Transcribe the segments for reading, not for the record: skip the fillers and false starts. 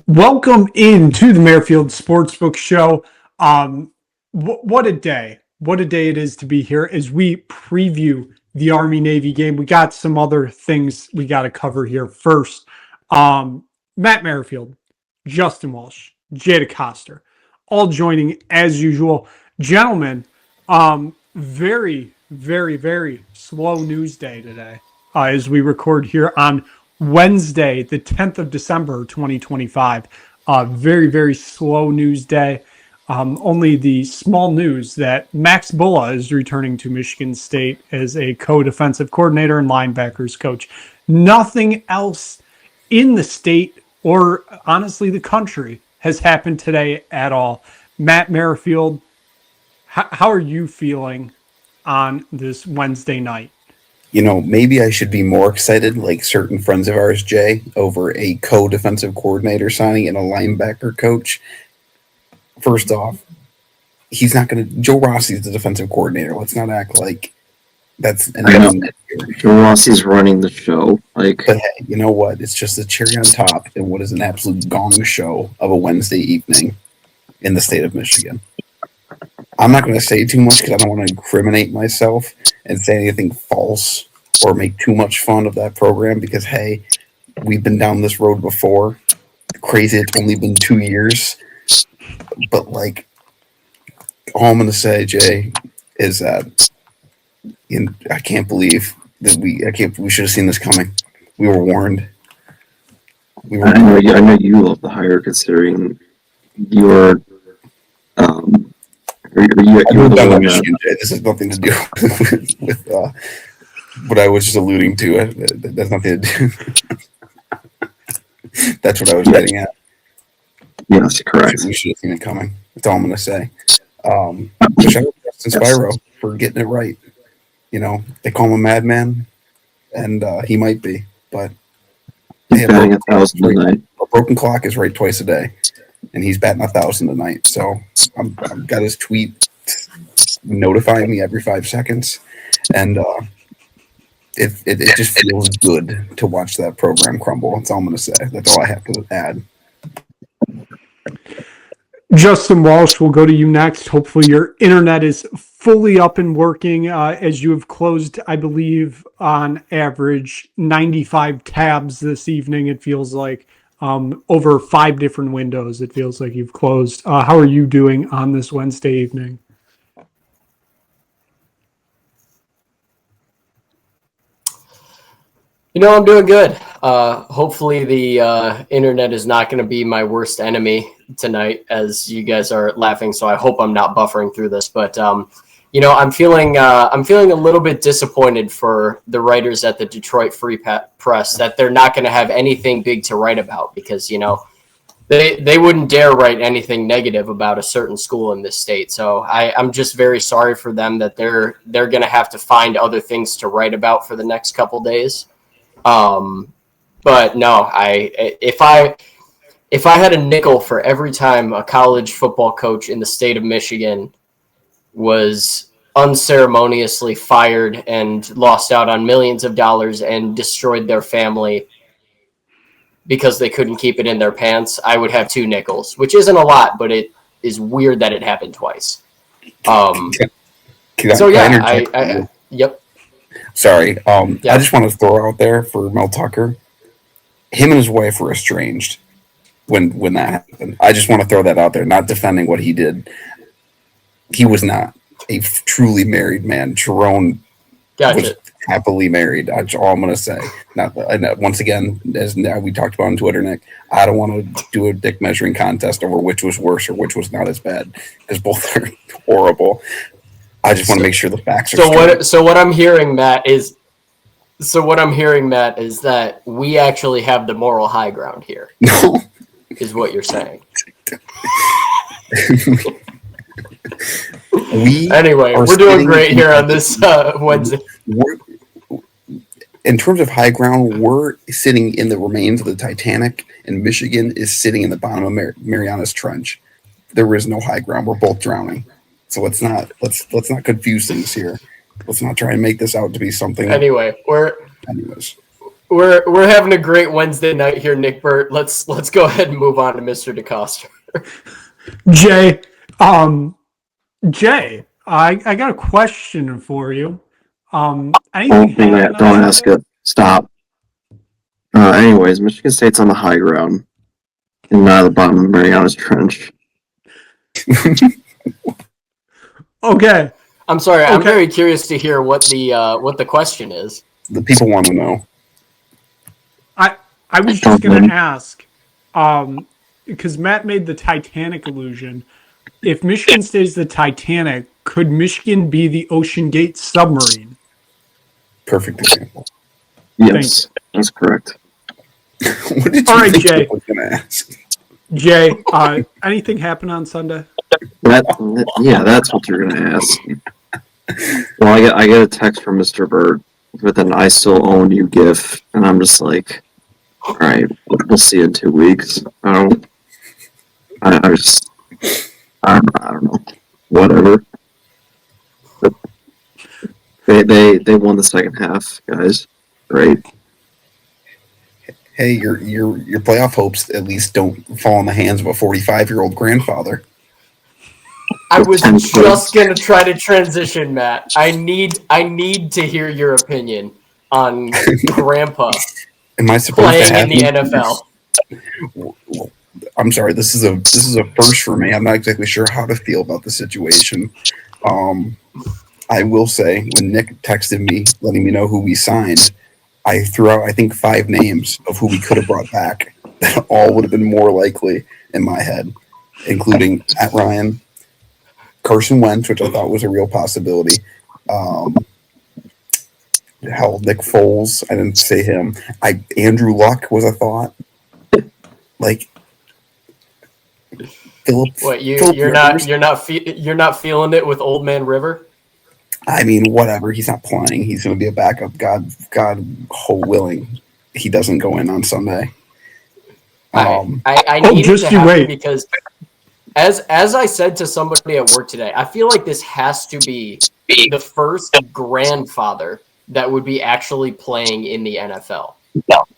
Welcome into the Merrifield Sportsbook Show. What a day. What a day it is to be here as we preview the Army-Navy game. We got some other things we got to cover here first. Matt Merrifield, Justin Walsh, Jada Coster, all joining as usual. Gentlemen, very, very, very slow news day today as we record here on Wednesday, the 10th of December, 2025. Very, very slow news day. Only the small news that Max Bulla is returning to Michigan State as a co-defensive coordinator and linebackers coach. Nothing else in the state or honestly the country has happened today at all. Matt Merrifield, how are you feeling on this Wednesday night? You know, maybe I should be more excited, like certain friends of ours, Jay, over a co-defensive coordinator signing and a linebacker coach. First off, he's not going to – Joe Rossi's the defensive coordinator. Let's not act like that's – Joe Rossi's running the show. But hey, you know what? It's just a cherry on top in what is an absolute gong show of a Wednesday evening in the state of Michigan. I'm not going to say too much because I don't want to incriminate myself and say anything false or make too much fun of that program because, hey, we've been down this road before. Crazy, it's only been 2 years. But, like, all I'm going to say, Jay, is that I can't believe that we should have seen this coming. We were warned. I know you love the hire considering your This has nothing to do with what I was just alluding to. That's nothing to do. That's what I was getting at. Yes, correct. We should have seen it coming. That's all I'm going to say. Shout out to Justin Spyro for getting it right. You know, they call him a madman, and he might be, but he's batting 1,000 tonight. A broken clock is right twice a day, and he's batting 1,000 tonight. So I've got his tweet notifying me every 5 seconds, and it just feels good to watch that program crumble. That's all I'm going to say. That's all I have to add. Justin Walsh, we'll go to you next. Hopefully your internet is fully up and working as you have closed, I believe, on average 95 tabs this evening. It feels like over 5 different windows. It feels like you've closed. How are you doing on this Wednesday evening? You know, I'm doing good. Hopefully the internet is not going to be my worst enemy tonight as you guys are laughing. So I hope I'm not buffering through this. But, you know, I'm feeling a little bit disappointed for the writers at the Detroit Free Press that they're not going to have anything big to write about because, you know, they wouldn't dare write anything negative about a certain school in this state. So I'm just very sorry for them that they're going to have to find other things to write about for the next couple days. But no, if I had a nickel for every time a college football coach in the state of Michigan was unceremoniously fired and lost out on millions of dollars and destroyed their family because they couldn't keep it in their pants, I would have 2 nickels, which isn't a lot, but it is weird that it happened twice. Yep. Sorry. I just want to throw out there for Mel Tucker, him and his wife were estranged when that happened. I just want to throw that out there, not defending what he did. He was not a truly married man. Sherrone was happily married. That's all I'm going to say. Once again, as we talked about on Twitter, Nick, I don't want to do a dick measuring contest over which was worse or which was not as bad because both are horrible. I just want to make sure the facts are straight. So what I'm hearing, Matt, is that we actually have the moral high ground here. No. Is what you're saying. Anyway, we're doing great here on this Wednesday. In terms of high ground, we're sitting in the remains of the Titanic, and Michigan is sitting in the bottom of Marianas Trench. There is no high ground. We're both drowning. So let's not confuse things here. Let's not try and make this out to be something. Anyways, We're having a great Wednesday night here, Nick Burt. Let's go ahead and move on to Mr. DeCoster. Jay, Jay, I got a question for you. Anything happened Don't on ask Sunday? it. Stop. Anyways, Michigan State's on the high ground and not at the bottom of Mariana's Trench. Okay. I'm sorry. I'm Okay. very curious to hear what the question is. The people want to know. I was just going to ask, because Matt made the Titanic illusion. If Michigan stays the Titanic, could Michigan be the Ocean Gate submarine? Perfect example. Yes, that's correct. What did you All right, think Jay. I was going to ask? Jay, anything happen on Sunday? That's what you're gonna ask. Well, I get a text from Mr. Bird with an "I still own you" gif, and I'm just like, all right, we'll see you in 2 weeks. I don't know, whatever. But they won the second half, guys. Right? Hey, your playoff hopes at least don't fall in the hands of a 45-year-old grandfather. I was just gonna try to transition, Matt. I need to hear your opinion on Grandpa Am I supposed playing to have in the NFL. I'm sorry. This is a first for me. I'm not exactly sure how to feel about the situation. I will say when Nick texted me letting me know who we signed, I threw out I think 5 names of who we could have brought back that all would have been more likely in my head, including Matt Ryan, Carson Wentz, which I thought was a real possibility. Nick Foles, I didn't say him. Andrew Luck was a thought. Like Philip. What Phillip you're Rivers. not feeling it with Old Man River? I mean, whatever. He's not playing. He's going to be a backup. God, whole willing, he doesn't go in on Sunday. I need it just to you happen wait. because as I said to somebody at work today, I feel like this has to be the first grandfather that would be actually playing in the NFL.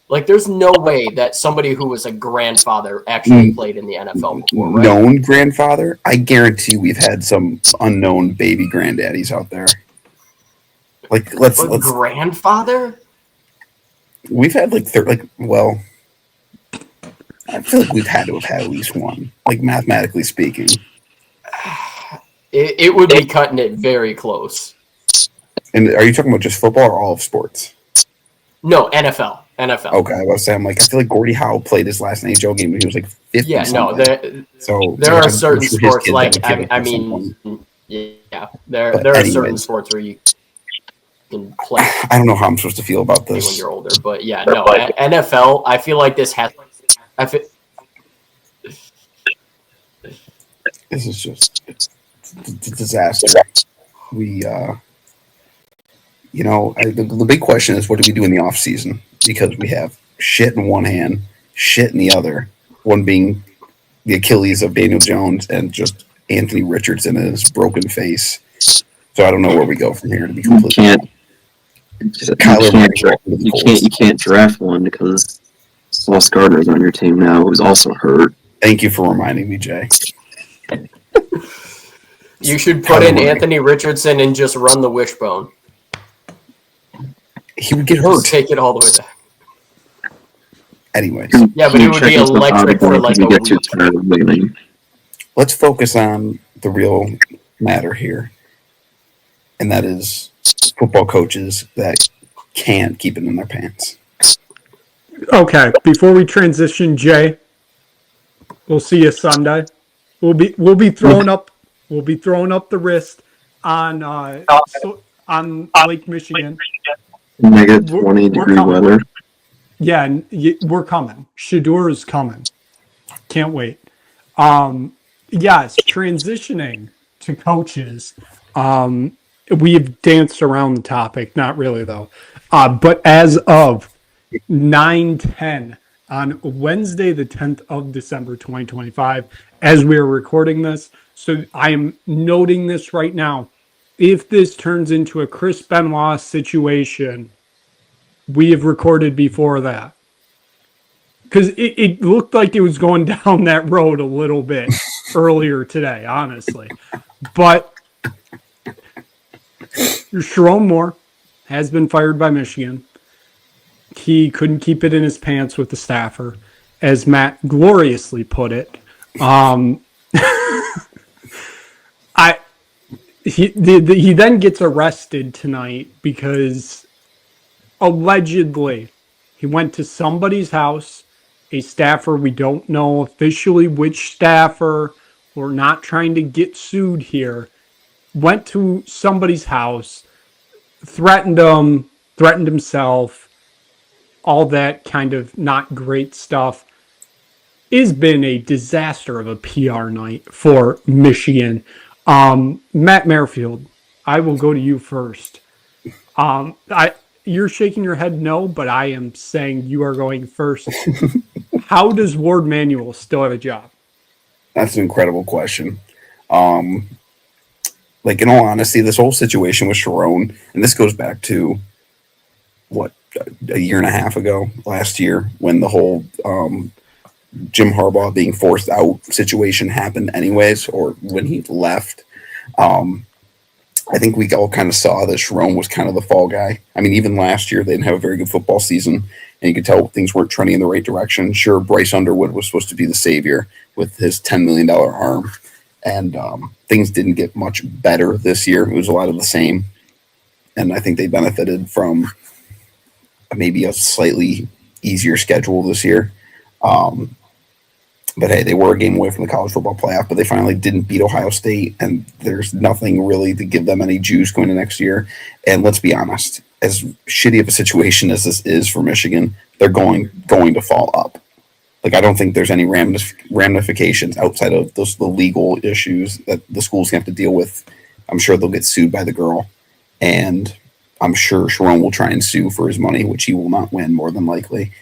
Like, there's no way that somebody who was a grandfather actually played in the NFL before, right? Known grandfather? I guarantee we've had some unknown baby granddaddies out there. Like, let's grandfather? We've had I feel like we've had to have had at least one, like mathematically speaking. It would be cutting it very close. And are you talking about just football or all of sports? No, NFL. Okay, I was saying, I feel like Gordie Howe played his last NHL game when he was like 50. Yeah, no, there I'm are certain sure his sports kid like had a kid I at some mean, point. yeah, there But are certain anyways. sports where you can play I don't know how I'm supposed to feel about when this. you're older, but yeah, no, NFL. I feel like this has. This is just it's a disaster. We, the big question is, what do we do in the off season? Because we have shit in one hand, shit in the other. One being the Achilles of Daniel Jones and just Anthony Richardson and his broken face. So I don't know where we go from here. To be completely honest. You can't draft one because Sauce Gardner's on your team now, who's also hurt. Thank you for reminding me, Jay. You should put in Anthony Richardson and just run the wishbone. He would get hurt. Just take it all the way down. Anyways. Yeah, but it would be electric for like a week. Let's focus on the real matter here. And that is football coaches that can't keep it in their pants. Okay, before we transition, Jay, we'll see you Sunday. We'll be throwing up the wrist on Lake Michigan. Negative 20-degree weather. Yeah, we're coming. Shadur is coming. Can't wait. Yes, transitioning to coaches. We've danced around the topic, not really though. But as of 9:10 on Wednesday, the 10th of December, 2025, as we are recording this, so I am noting this right now. If this turns into a Chris Benoit situation, we have recorded before that. Because it looked like it was going down that road a little bit earlier today, honestly. But Sherrone Moore has been fired by Michigan. He couldn't keep it in his pants with the staffer, as Matt gloriously put it. He then gets arrested tonight because allegedly he went to somebody's house, a staffer. We don't know officially which staffer. We're not trying to get sued here. Went to somebody's house, threatened himself, all that kind of not great stuff. It's been a disaster of a PR night for Michigan. Matt Merrifield, I will go to you first. You're shaking your head no, but I am saying you are going first. How does Ward Manuel still have a job? That's an incredible question. Like, in all honesty, this whole situation with Sherrone, and this goes back to, a year and a half ago, last year, when the whole Jim Harbaugh being forced out situation happened anyways, or when he left. I think we all kind of saw that Sherrone was kind of the fall guy. I mean, even last year, they didn't have a very good football season, and you could tell things weren't trending in the right direction. Sure, Bryce Underwood was supposed to be the savior with his $10 million arm, and things didn't get much better this year. It was a lot of the same, and I think they benefited from maybe a slightly easier schedule this year. But hey, they were a game away from the college football playoff, but they finally didn't beat Ohio State, and there's nothing really to give them any juice going to next year. And let's be honest, as shitty of a situation as this is for Michigan, they're going to fall up. Like, I don't think there's any ramifications outside of the legal issues that the schools have to deal with. I'm sure they'll get sued by the girl, and I'm sure Sherrone will try and sue for his money, which he will not win more than likely.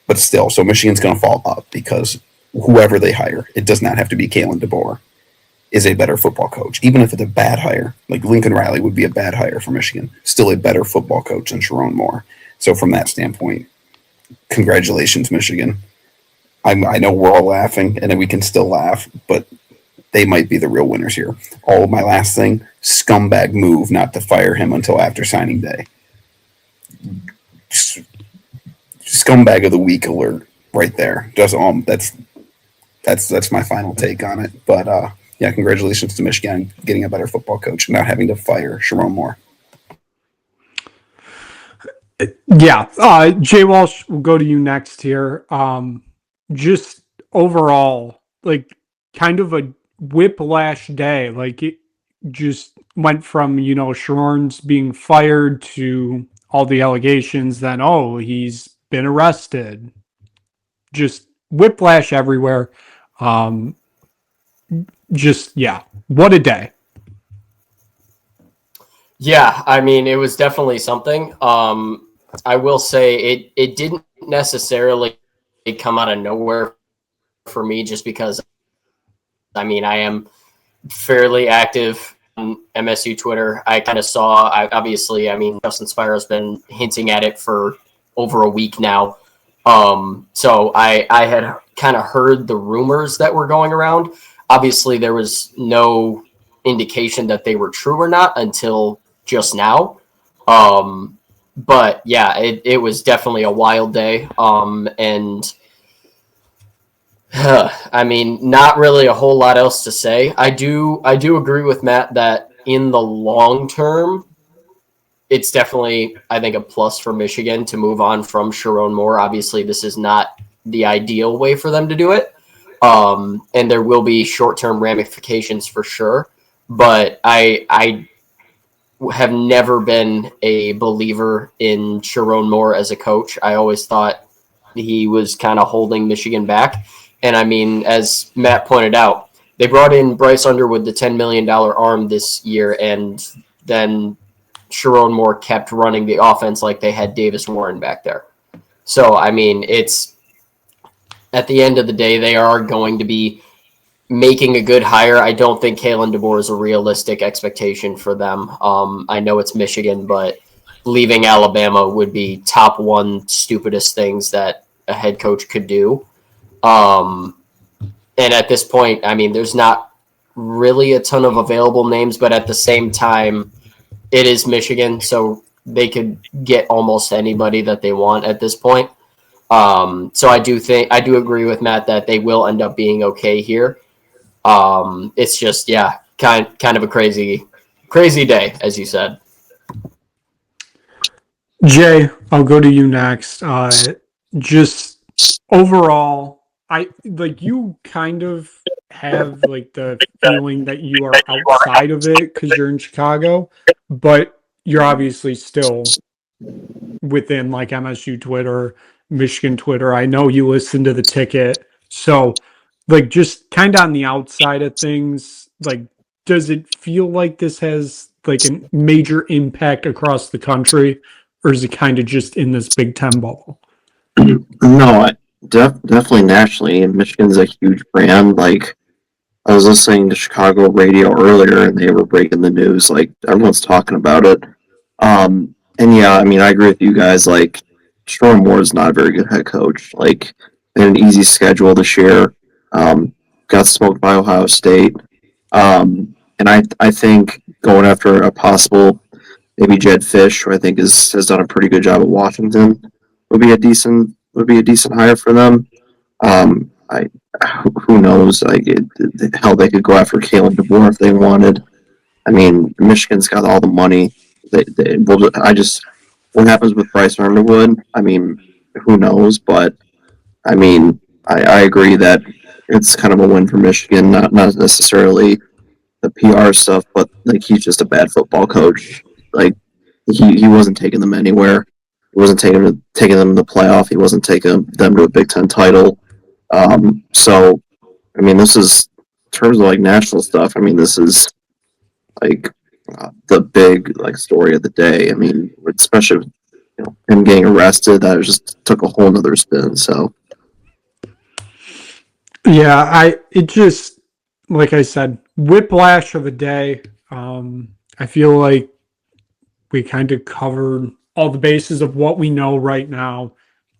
But still, so Michigan's going to fall up because whoever they hire, it does not have to be Kalen DeBoer, is a better football coach. Even if it's a bad hire, like Lincoln Riley would be a bad hire for Michigan, still a better football coach than Sherrone Moore. So from that standpoint, congratulations, Michigan. I know we're all laughing, and then we can still laugh, but they might be the real winners here. My last thing, scumbag move not to fire him until after signing day. Scumbag of the week alert right there. Just that's my final take on it. But yeah, congratulations to Michigan getting a better football coach and not having to fire Sherrone Moore. Yeah, Jay Walsh, we'll go to you next here. Just overall, like, kind of a whiplash day. Like, it just went from, Sherrone's being fired to all the allegations, then, he's been arrested. Just whiplash everywhere. What a day. Yeah, I mean, it was definitely something. I will say it didn't necessarily come out of nowhere for me, just because, I mean, I am fairly active on MSU Twitter. I kind of obviously, Justin Spiro's been hinting at it for over a week now. So I had kind of heard the rumors that were going around. Obviously, there was no indication that they were true or not until just now. But yeah, it was definitely a wild day. And I mean, not really a whole lot else to say. I do agree with Matt that in the long term, it's definitely, I think, a plus for Michigan to move on from Sherrone Moore. Obviously, this is not the ideal way for them to do it. And there will be short-term ramifications for sure. But I have never been a believer in Sherrone Moore as a coach. I always thought he was kind of holding Michigan back. And I mean, as Matt pointed out, they brought in Bryce Underwood, the $10 million arm this year, and then Sherrone Moore kept running the offense like they had Davis Warren back there. So, I mean, it's at the end of the day, they are going to be making a good hire. I don't think Kalen DeBoer is a realistic expectation for them. I know it's Michigan, but leaving Alabama would be top one stupidest things that a head coach could do. And at this point, I mean, there's not really a ton of available names, but at the same time, it is Michigan, so they could get almost anybody that they want at this point. So I do agree with Matt that they will end up being okay here. It's just, kind of a crazy day, as you said. Jay, I'll go to you next. Just overall, you kind of have like the feeling that you are outside of it because you're in Chicago, but you're obviously still within like MSU Twitter, Michigan Twitter. I know you listen to the ticket. So like just kind of on the outside of things, like does it feel like this has like a major impact across the country, or is it kind of just in this Big Ten bubble? No, definitely nationally. And Michigan's a huge brand. Like, I was listening to Chicago radio earlier, and they were breaking the news. Like, everyone's talking about it. And yeah, I mean, I agree with you guys. Like, Sherrone Moore is not a very good head coach. Like, they had an easy schedule this year. Got smoked by Ohio State. And I think going after a possible maybe Jed Fish, who I think has done a pretty good job at Washington, would be a decent hire for them. Who knows? Like, hell, they could go after Kalen DeBoer if they wanted. I mean, Michigan's got all the money. What happens with Bryce Underwood? I mean, who knows? But I mean, I agree that it's kind of a win for Michigan, not necessarily the PR stuff, but like he's just a bad football coach. Like he wasn't taking them anywhere. He wasn't taking them to the playoff. He wasn't taking them to a Big Ten title. So I mean, this is in terms of like national stuff. I mean, this is like the big like story of the day. I mean, especially with, him getting arrested, that just took a whole nother spin. So yeah, it just, like I said, whiplash of a day. I feel like we kind of covered all the bases of what we know right now.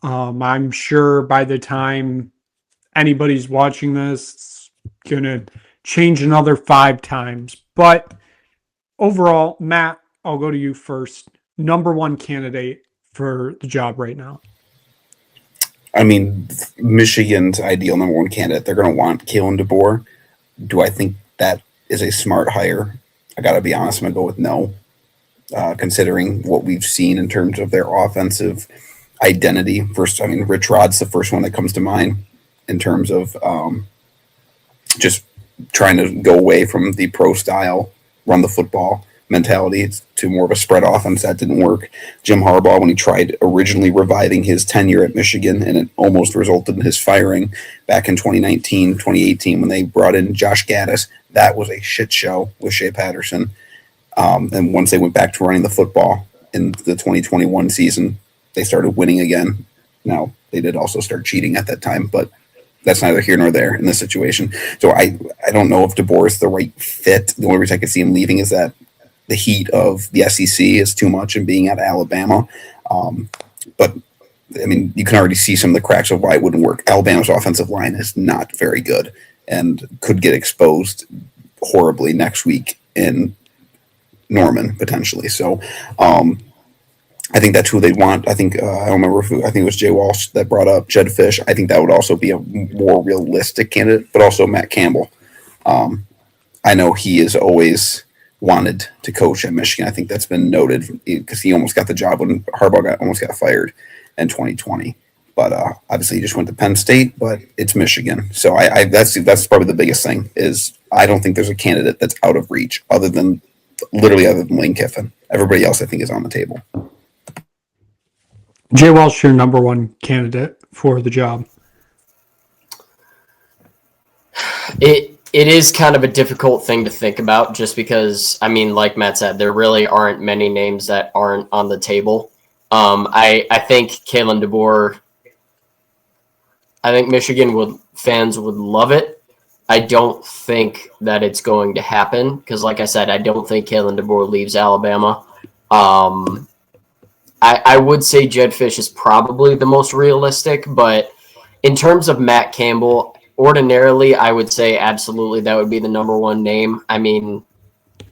I'm sure by the time anybody's watching this, it's going to change another 5 times. But overall, Matt, I'll go to you first. Number one candidate for the job right now. I mean, Michigan's ideal number one candidate. They're going to want Kalen DeBoer. Do I think that is a smart hire? I got to be honest. I'm going to go with no, considering what we've seen in terms of their offensive identity. First, I mean, Rich Rod's the first one that comes to mind in terms of just trying to go away from the pro style, run the football mentality to more of a spread offense. That didn't work. Jim Harbaugh, when he tried originally reviving his tenure at Michigan, and it almost resulted in his firing back in 2019, 2018, when they brought in Josh Gaddis, that was a shit show with Shea Patterson. And once they went back to running the football in the 2021 season, they started winning again. Now, they did also start cheating at that time, but that's neither here nor there in this situation. So I don't know if DeBoer is the right fit. The only reason I could see him leaving is that the heat of the SEC is too much and being at Alabama. But, I mean, you can already see some of the cracks of why it wouldn't work. Alabama's offensive line is not very good and could get exposed horribly next week in Norman, potentially. So I think that's who they want. I think, I don't remember who, I think it was Jay Walsh that brought up Jed Fish. I think that would also be a more realistic candidate, but also Matt Campbell. I know he has always wanted to coach at Michigan. I think that's been noted because he almost got the job when Harbaugh almost got fired in 2020. But obviously he just went to Penn State, but it's Michigan. So that's probably the biggest thing is I don't think there's a candidate that's out of reach other than Lane Kiffin. Everybody else I think is on the table. Jay Walsh, your number one candidate for the job. It is kind of a difficult thing to think about just because, I mean, like Matt said, there really aren't many names that aren't on the table. I think Kalen DeBoer, I think Michigan fans would love it. I don't think that it's going to happen because, like I said, I don't think Kalen DeBoer leaves Alabama. I would say Jed Fish is probably the most realistic, but in terms of Matt Campbell, ordinarily I would say absolutely that would be the number one name. I mean,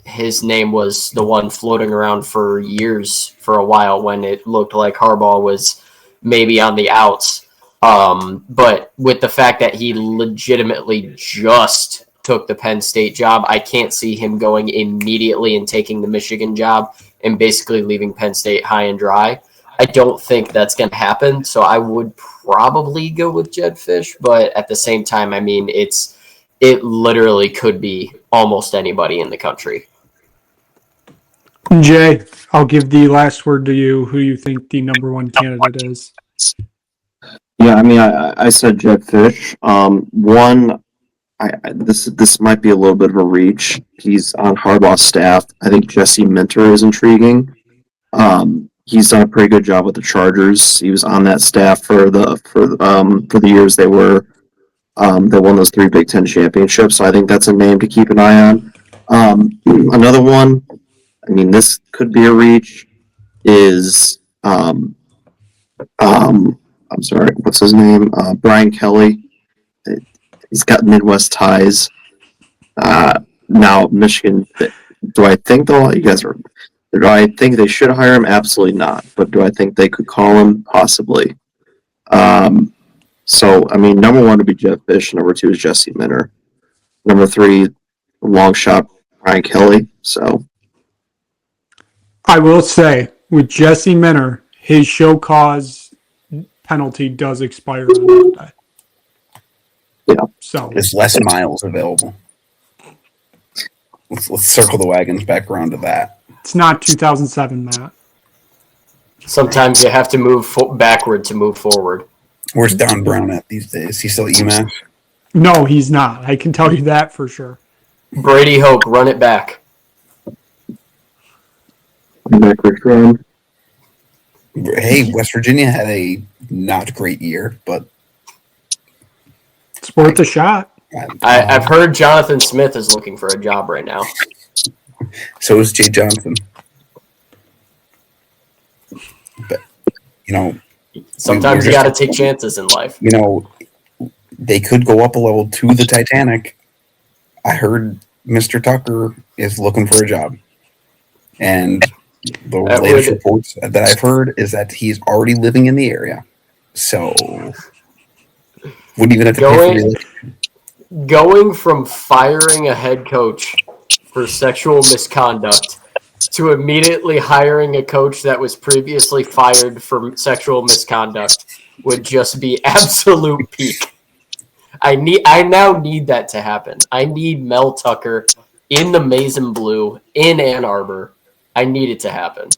his name was the one floating around for years, for a while, when it looked like Harbaugh was maybe on the outs. But with the fact that he legitimately just took the Penn State job, I can't see him going immediately and taking the Michigan job and basically leaving Penn State high and dry. I don't think that's going to happen. So I would probably go with Jed Fish, but at the same time, I mean, it literally could be almost anybody in the country. Jay, I'll give the last word to you. Who you think the number one candidate is? Yeah, I mean, I said Jed Fish. This might be a little bit of a reach. He's on Harbaugh's staff. I think Jesse Minter is intriguing. He's done a pretty good job with the Chargers. He was on that staff for the years they won those 3 Big Ten championships. So I think that's a name to keep an eye on. Another one, I mean, this could be a reach, is I'm sorry, what's his name? Brian Kelly. He's got Midwest ties. Now Michigan. Do I think though? Do I think they should hire him? Absolutely not. But do I think they could call him? Possibly. So I mean, number 1 would be Jeff Fish. Number 2 is Jesse Minter. Number 3, long shot, Brian Kelly. So I will say, with Jesse Minter, his show cause penalty does expire on Monday. yeah, So There's less miles available. Let's circle the wagons back around to that. it's not 2007, Matt. Sometimes you have to move backward to move forward. Where's Don Brown at these days? He's still at UMass? No, he's not. I can tell you that for sure. Brady Hoke, run it back. Hey, West Virginia had a not great year, but It's worth a shot. I've heard Jonathan Smith is looking for a job right now. so is Jay Johnson. But, Sometimes you got to take chances in life. They could go up a level to the Titanic. I heard Mr. Tucker is looking for a job. And the latest reports that I've heard is that he's already living in the area. So, wouldn't even have to pay for Going from firing a head coach for sexual misconduct to immediately hiring a coach that was previously fired for sexual misconduct would just be absolute peak. I now need that to happen. I need Mel Tucker in the maize and blue in Ann Arbor. I need it to happen.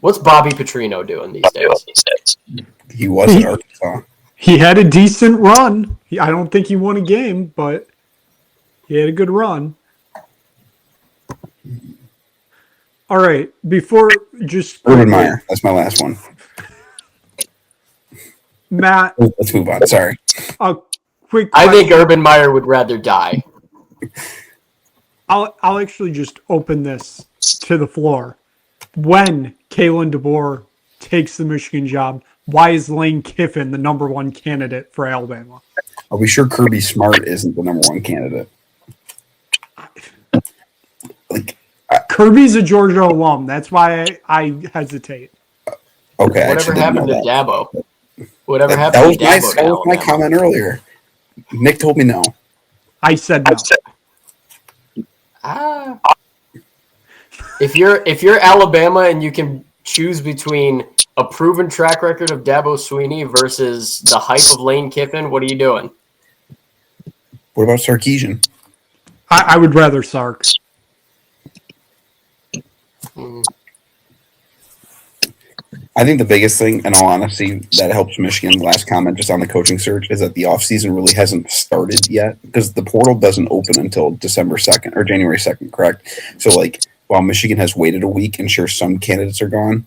What's Bobby Petrino doing these days? He was at Arkansas. He had a decent run. I don't think he won a game, but he had a good run. All right, before just Urban Meyer. That's my last one. Matt, Let's move on. Sorry. a quick I question. think Urban Meyer would rather die. I'll actually just open this to the floor. When Kalen DeBoer takes the Michigan job, why is Lane Kiffin the number 1 candidate for Alabama? Are we sure Kirby Smart isn't the number 1 candidate? Kirby's a Georgia alum. That's why I hesitate. Okay. Whatever happened to Dabo? Whatever That happened was to Dabo? my comment earlier. Nick told me no. I said no. If you're Alabama and you can choose between a proven track record of Dabo Swinney versus the hype of Lane Kiffin, what are you doing? What about Sarkisian? I would rather Sark. I think the biggest thing, in all honesty, that helps Michigan, last comment just on the coaching search, is that the offseason really hasn't started yet because the portal doesn't open until December 2nd or January 2nd, correct? So, while Michigan has waited a week and sure some candidates are gone,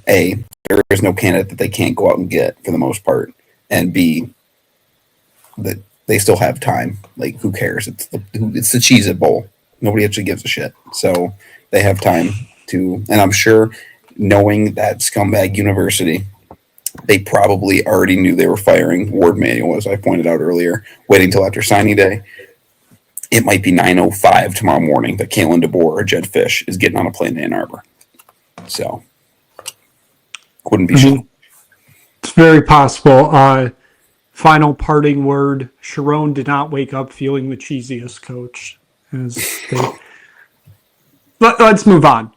A, there is no candidate that they can't go out and get for the most part, and B, that they still have time. Who cares? It's the Cheez-It Bowl. Nobody actually gives a shit. So they have time to, and I'm sure knowing that scumbag university, they probably already knew they were firing Ward Manuel, as I pointed out earlier, waiting till after signing day. It might be 9:05 tomorrow morning that Kalen DeBoer or Jed Fish is getting on a plane to Ann Arbor. So, wouldn't be shocked. It's very possible. Final parting word. Sherrone did not wake up feeling the cheesiest coach. Let's move on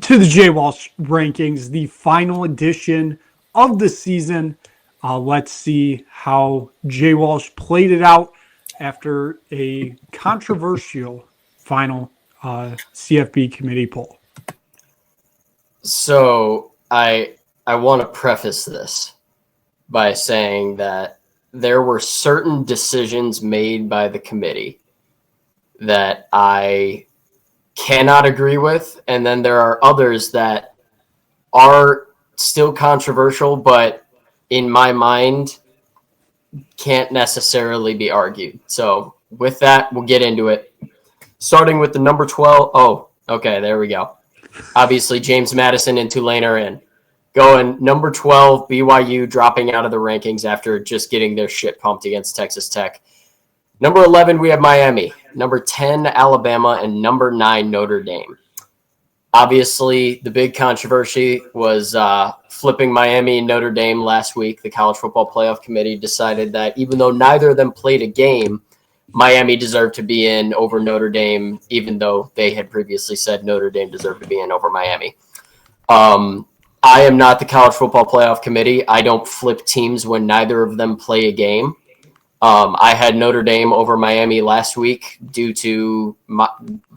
to the Jay Walsh rankings, the final edition of the season. Let's see how Jay Walsh played it out after a controversial final CFB committee poll. So I want to preface this by saying that there were certain decisions made by the committee that I cannot agree with, and then there are others that are still controversial, but in my mind can't necessarily be argued. So with that, we'll get into it. Starting with the number 12. Oh, okay, there we go. Obviously, James Madison and Tulane are in. Going number 12, BYU dropping out of the rankings after just getting their shit pumped against Texas Tech. Number 11, we have Miami. Number 10, Alabama. And number 9, Notre Dame. Obviously, the big controversy was flipping Miami and Notre Dame last week. The College Football Playoff Committee decided that even though neither of them played a game, Miami deserved to be in over Notre Dame, even though they had previously said Notre Dame deserved to be in over Miami. I am not the College Football Playoff Committee. I don't flip teams when neither of them play a game. I had Notre Dame over Miami last week due to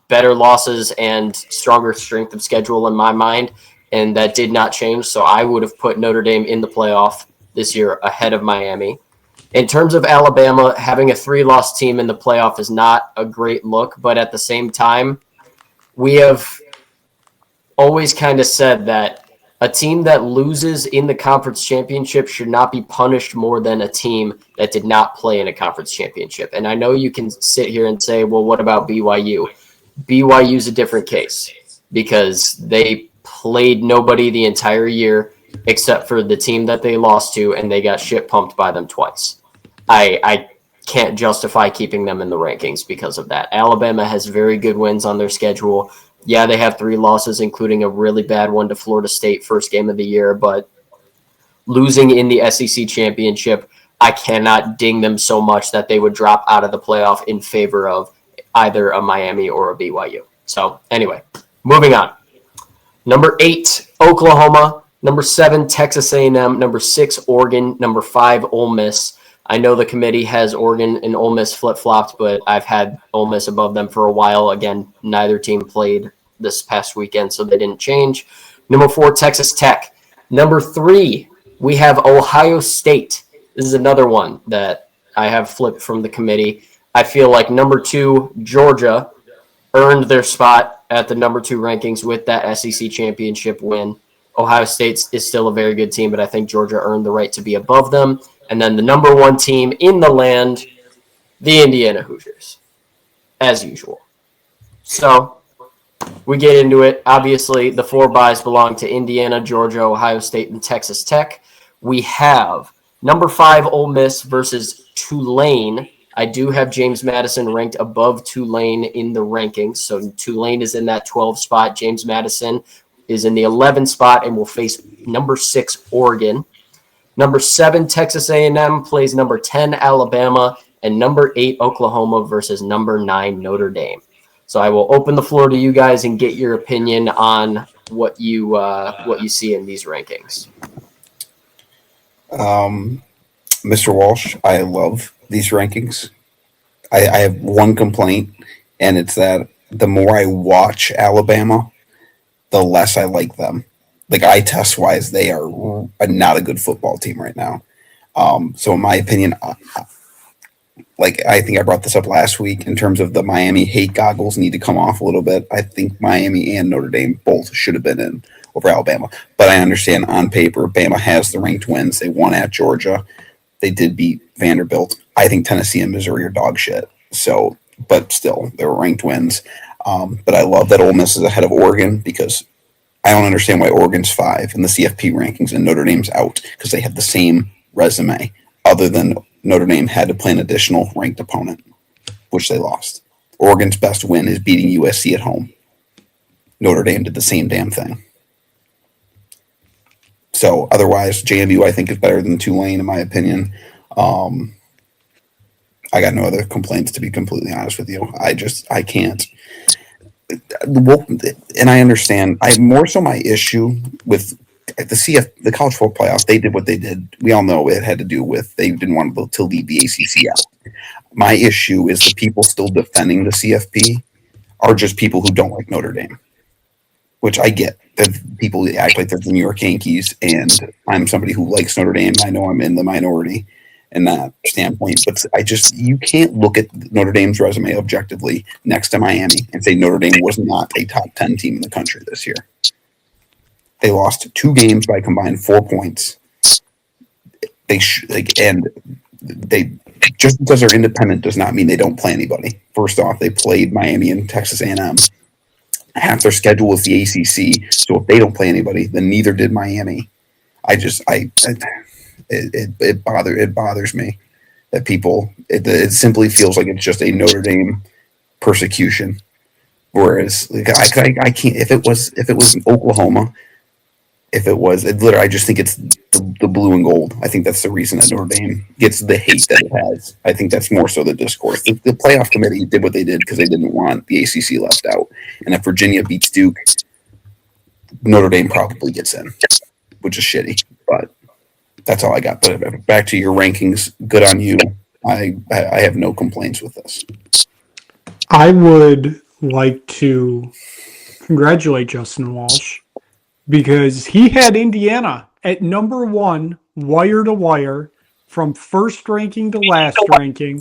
better losses and stronger strength of schedule in my mind, and that did not change. So I would have put Notre Dame in the playoff this year ahead of Miami. In terms of Alabama, having a 3-loss team in the playoff is not a great look, but at the same time, we have always kind of said that a team that loses in the conference championship should not be punished more than a team that did not play in a conference championship. And I know you can sit here and say, well, what about BYU? BYU is a different case because they played nobody the entire year except for the team that they lost to, and they got shit pumped by them twice. I can't justify keeping them in the rankings because of that. Alabama has very good wins on their schedule. Yeah, they have 3 losses, including a really bad one to Florida State first game of the year, but losing in the SEC championship, I cannot ding them so much that they would drop out of the playoff in favor of either a Miami or a BYU. So anyway, moving on. Number 8, Oklahoma. Number 7, Texas A&M. Number 6, Oregon. Number 5, Ole Miss. I know the committee has Oregon and Ole Miss flip-flopped, but I've had Ole Miss above them for a while. Again, neither team played this past weekend, so they didn't change. Number 4, Texas Tech. Number 3, we have Ohio State. This is another one that I have flipped from the committee. I feel like number 2, Georgia, earned their spot at the number 2 rankings with that SEC championship win. Ohio State is still a very good team, but I think Georgia earned the right to be above them. And then the number 1 team in the land, the Indiana Hoosiers, as usual. So we get into it. Obviously, the 4 byes belong to Indiana, Georgia, Ohio State, and Texas Tech. We have number 5, Ole Miss versus Tulane. I do have James Madison ranked above Tulane in the rankings. So Tulane is in that 12 spot. James Madison is in the 11 spot and will face number 6, Oregon. Number 7, Texas A&M plays number 10, Alabama, and number 8, Oklahoma versus number 9, Notre Dame. So I will open the floor to you guys and get your opinion on what you see in these rankings. Mr. Walsh, I love these rankings. I have one complaint, and it's that the more I watch Alabama, the less I like them. Like, eye test wise, they are not a good football team right now. So in my opinion, I think I brought this up last week in terms of the Miami hate goggles need to come off a little bit. I think Miami and Notre Dame both should have been in over Alabama. But I understand on paper, Bama has the ranked wins. They won at Georgia. They did beat Vanderbilt. I think Tennessee and Missouri are dog shit. So, but still, they were ranked wins. But I love that Ole Miss is ahead of Oregon because I don't understand why Oregon's 5 in the CFP rankings and Notre Dame's out, because they have the same resume, other than Notre Dame had to play an additional ranked opponent, which they lost. Oregon's best win is beating USC at home. Notre Dame did the same damn thing. So otherwise, JMU I think is better than Tulane in my opinion. I got no other complaints, to be completely honest with you. I can't. And I understand. More so my issue with the college football playoff. They did what they did. We all know it had to do with they didn't want to leave the ACC out. My issue is the people still defending the CFP are just people who don't like Notre Dame, which I get. That people act like they're the New York Yankees, and I'm somebody who likes Notre Dame. I know I'm in the minority in that standpoint, but you can't look at Notre Dame's resume objectively next to Miami and say Notre Dame was not a top 10 team in the country this year. They lost 2 games by combined 4 points. They just because they're independent does not mean they don't play anybody. First off, they played Miami and Texas A&M. Half their schedule is the ACC, so if they don't play anybody, then neither did Miami. It bothers me that people. It simply feels like it's just a Notre Dame persecution. Whereas I can't. If it was in Oklahoma, literally, I just think it's the blue and gold. I think that's the reason that Notre Dame gets the hate that it has. I think that's more so the discourse. The playoff committee did what they did because they didn't want the ACC left out. And if Virginia beats Duke, Notre Dame probably gets in, which is shitty. But that's all I got. But back to your rankings. Good on you. I have no complaints with this. I would like to congratulate Justin Walsh because he had Indiana at number 1, wire to wire, from first ranking to last ranking.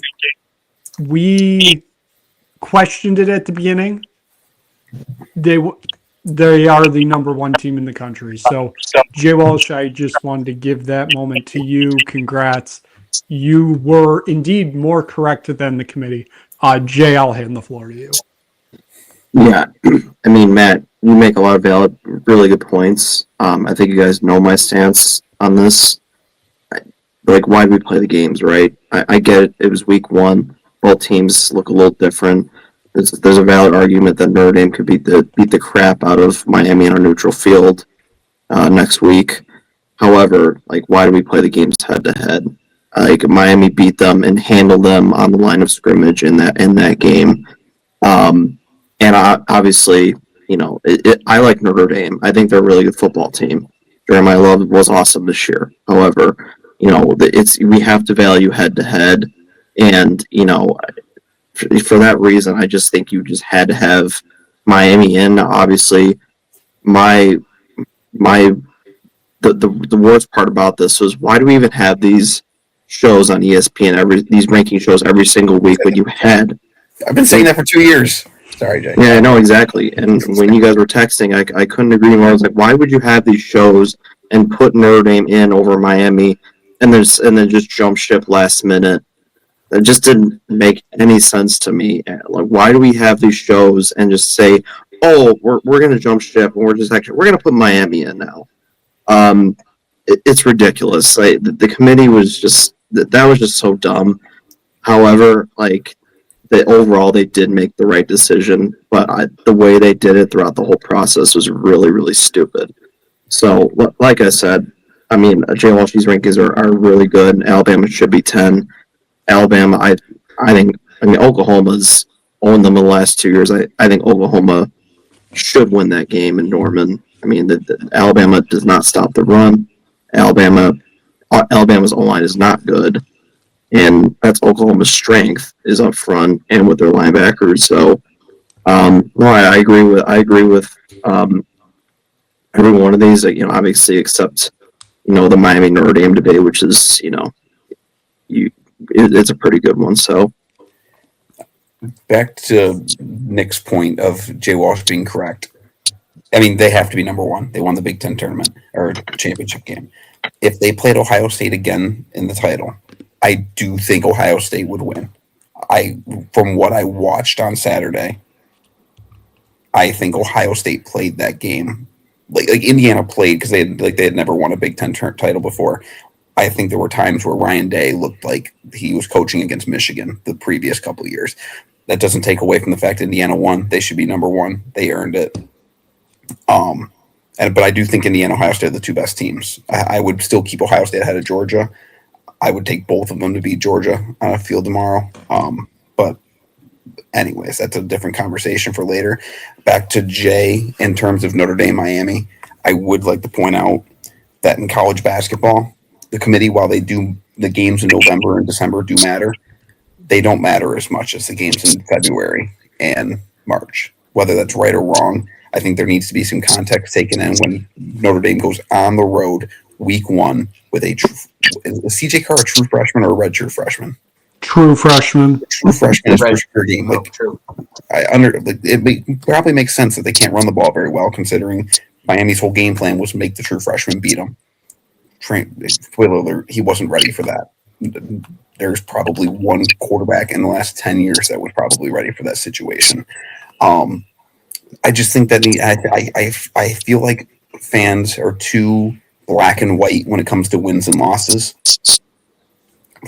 We questioned it at the beginning. They are the number 1 team in the country. So, Jay Walsh, I just wanted to give that moment to you. Congrats. You were indeed more correct than the committee. Jay, I'll hand the floor to you. Yeah, I mean, Matt, you make a lot of valid, really good points. I think you guys know my stance on this. Like, why do we play the games, right? I get it. It was week 1. Both teams look a little different. There's a valid argument that Notre Dame could beat the crap out of Miami on a neutral field next week. However, like, why do we play the games head to head? Like, Miami beat them and handled them on the line of scrimmage in that game. And obviously, you know, I like Notre Dame. I think they're a really good football team. Jeremiah Love was awesome this year. However, you know, we have to value head to head, and you know, for that reason, I just think you just had to have Miami in. Obviously, the worst part about this was, why do we even have these shows on ESPN, these ranking shows every single week when you had? I've been saying that for 2 years. Sorry, Jay. Yeah, I know exactly. And when you guys were texting, I couldn't agree more. I was like, why would you have these shows and put Notre Dame in over Miami, and then just jump ship last minute? It just didn't make any sense to me. Like, why do we have these shows and just say, oh, we're going to jump ship and we're going to put Miami in now? It's ridiculous. Like, the committee was just, that was just so dumb. However, like, overall they did make the right decision, but the way they did it throughout the whole process was really, really stupid. So, like I said, I mean, Jay Walsh's rankings are really good. Alabama should be 10. Alabama, I mean, Oklahoma's owned them in the last 2 years. I think Oklahoma should win that game in Norman. I mean, Alabama does not stop the run. Alabama's O-line is not good, and that's Oklahoma's strength, is up front and with their linebackers. So, no, I agree with every one of these. You know, obviously, except, you know, the Miami Notre Dame debate, which is, you know, it's a pretty good one. So, back to Nick's point of Jay Walsh being correct. I mean, they have to be number 1. They won the Big Ten tournament or championship game. If they played Ohio State again in the title, I do think Ohio State would win. From what I watched on Saturday, I think Ohio State played that game like Indiana played because they had never won a Big Ten title before. I think there were times where Ryan Day looked like he was coaching against Michigan the previous couple of years. That doesn't take away from the fact that Indiana won. They should be number one. They earned it. But I do think Indiana and Ohio State are the two best teams. I would still keep Ohio State ahead of Georgia. I would take both of them to beat Georgia on a field tomorrow. But anyways, that's a different conversation for later. Back to Jay in terms of Notre Dame, Miami. I would like to point out that in college basketball, the committee, while they do the games in November and December do matter, they don't matter as much as the games in February and March. Whether that's right or wrong, I think there needs to be some context taken in when Notre Dame goes on the road week one with is CJ Carr a true freshman or a redshirt freshman? True freshman. True freshman is for sure game. Like, True. It probably makes sense that they can't run the ball very well, considering Miami's whole game plan was make the true freshman beat them. Spoiler alert, he wasn't ready for that. There's probably one quarterback in the last 10 years that was probably ready for that situation. I just think that I feel like fans are too black and white when it comes to wins and losses.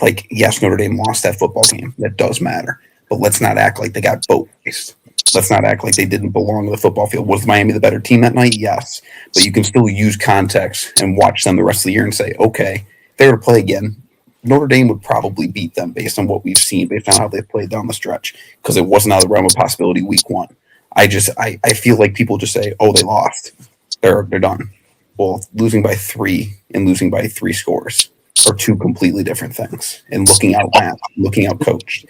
Like, yes, Notre Dame lost that football game. That does matter. But let's not act like they got boat-raced. Let's not act like they didn't belong to the football field. Was Miami the better team that night? Yes. But you can still use context and watch them the rest of the year and say, okay, if they were to play again, Notre Dame would probably beat them based on what we've seen, based on how they've played down the stretch, because it wasn't out of the realm of possibility week one. I feel like people just say, oh, they lost. They're done. Well, losing by 3 and losing by 3 scores are two completely different things. And looking out coached.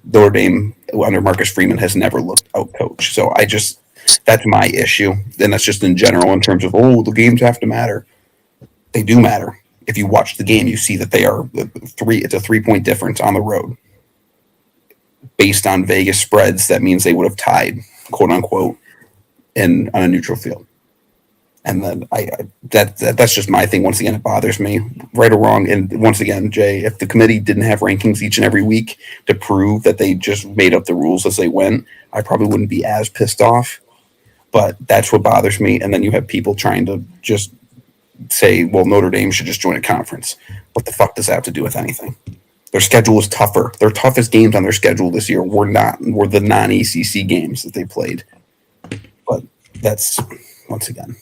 Notre Dame under Marcus Freeman has never looked out coached. So that's my issue. And that's just in general in terms of, the games have to matter. They do matter. If you watch the game, you see that they are it's a 3-point difference on the road. Based on Vegas spreads, that means they would have tied, quote unquote, on a neutral field. And then that's just my thing. Once again, it bothers me, right or wrong. And once again, Jay, if the committee didn't have rankings each and every week to prove that they just made up the rules as they went, I probably wouldn't be as pissed off. But that's what bothers me. And then you have people trying to just say, well, Notre Dame should just join a conference. What the fuck does that have to do with anything? Their schedule is tougher. Their toughest games on their schedule this year were the non-ACC games that they played. But that's, once again,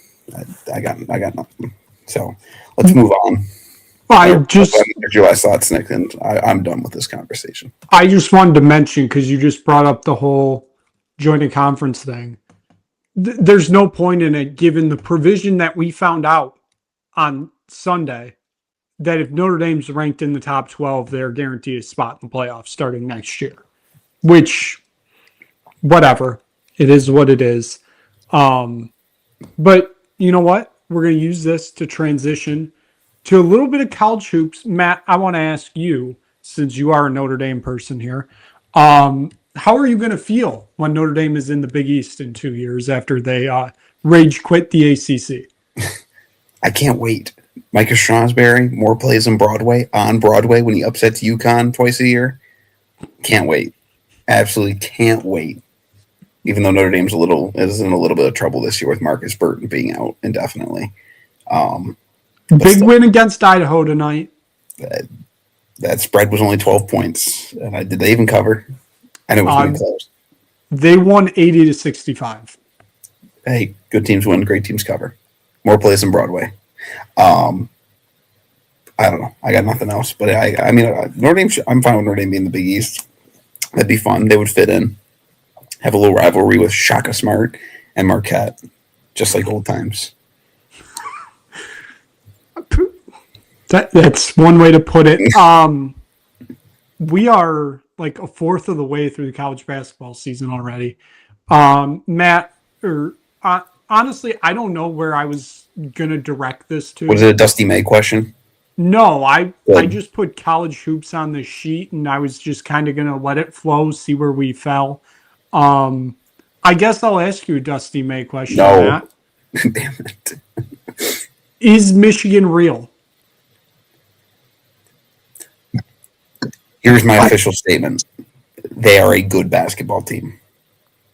I got nothing. So let's move on. Your last thoughts, Nick, and I'm done with this conversation. I just wanted to mention, because you just brought up the whole joint a conference thing. There's no point in it, given the provision that we found out on Sunday, that if Notre Dame's ranked in the top 12, they're guaranteed a spot in the playoffs starting next year. Which, whatever. It is what it is. But you know what? We're going to use this to transition to a little bit of college hoops. Matt, I want to ask you, since you are a Notre Dame person here, how are you going to feel when Notre Dame is in the Big East in 2 years after they rage quit the ACC? I can't wait. Micah Strasberry, more plays on Broadway when he upsets UConn twice a year. Can't wait. Absolutely can't wait. Even though Notre Dame's is in a little bit of trouble this year with Marcus Burton being out indefinitely. Big win against Idaho tonight. That spread was only 12 points. Did they even cover? I know it was going to be close. They won 80-65. Hey, good teams win, great teams cover. More plays than Broadway. I don't know. I got nothing else. But I mean, Notre Dame. I'm fine with Notre Dame being the Big East. That'd be fun. They would fit in. Have a little rivalry with Shaka Smart and Marquette, just like old times. That's one way to put it. We are like a fourth of the way through the college basketball season already. Matt, honestly, I don't know where I was going to direct this to. Was it a Dusty May question? No, I just put college hoops on the sheet, and I was just kind of going to let it flow, see where we fell. I guess I'll ask you a Dusty May question, No. Matt. Damn it. Is Michigan real? Here's my official statement. They are a good basketball team.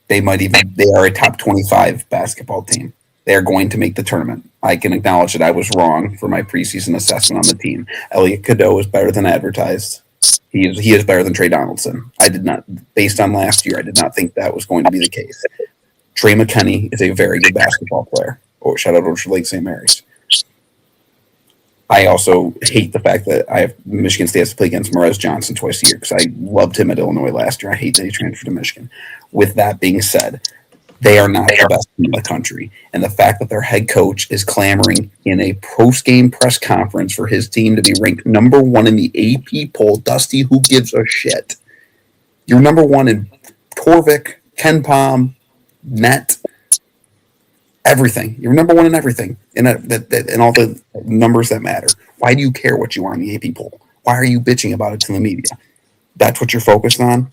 They are a top 25 basketball team. They're going to make the tournament. I can acknowledge that I was wrong for my preseason assessment on the team. Elliot Cadeau is better than advertised. He is better than Trey Donaldson. I did not, based on last year, I did not think that was going to be the case. Trey McKinney is a very good basketball player. Oh, shout out to Lake St. Mary's. I also hate the fact that Michigan State has to play against Morez Johnson twice a year because I loved him at Illinois last year. I hate that he transferred to Michigan. With that being said, they are not the best team in the country. And the fact that their head coach is clamoring in a post-game press conference for his team to be ranked number 1 in the AP poll, Dusty, who gives a shit? You're number 1 in Torvik, Ken Palm, net, everything. You're number 1 in everything, in all the numbers that matter. Why do you care what you are in the AP poll? Why are you bitching about it to the media? That's what you're focused on?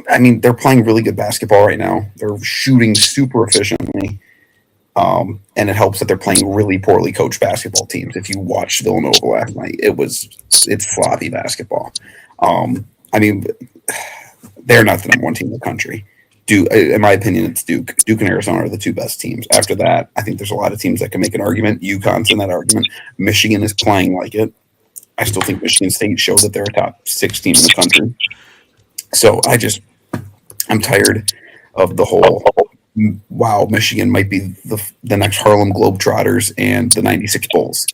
I mean, they're playing really good basketball right now. They're shooting super efficiently, and it helps that they're playing really poorly coached basketball teams. If you watched Villanova last night, it's sloppy basketball. I mean, they're not the number 1 team in the country. In my opinion, it's Duke. Duke and Arizona are the 2 best teams. After that, I think there's a lot of teams that can make an argument. UConn's in that argument. Michigan is playing like it. I still think Michigan State showed that they're a top 6 team in the country. So I'm tired of the whole, wow, Michigan might be the next Harlem Globetrotters and the 96 Bulls.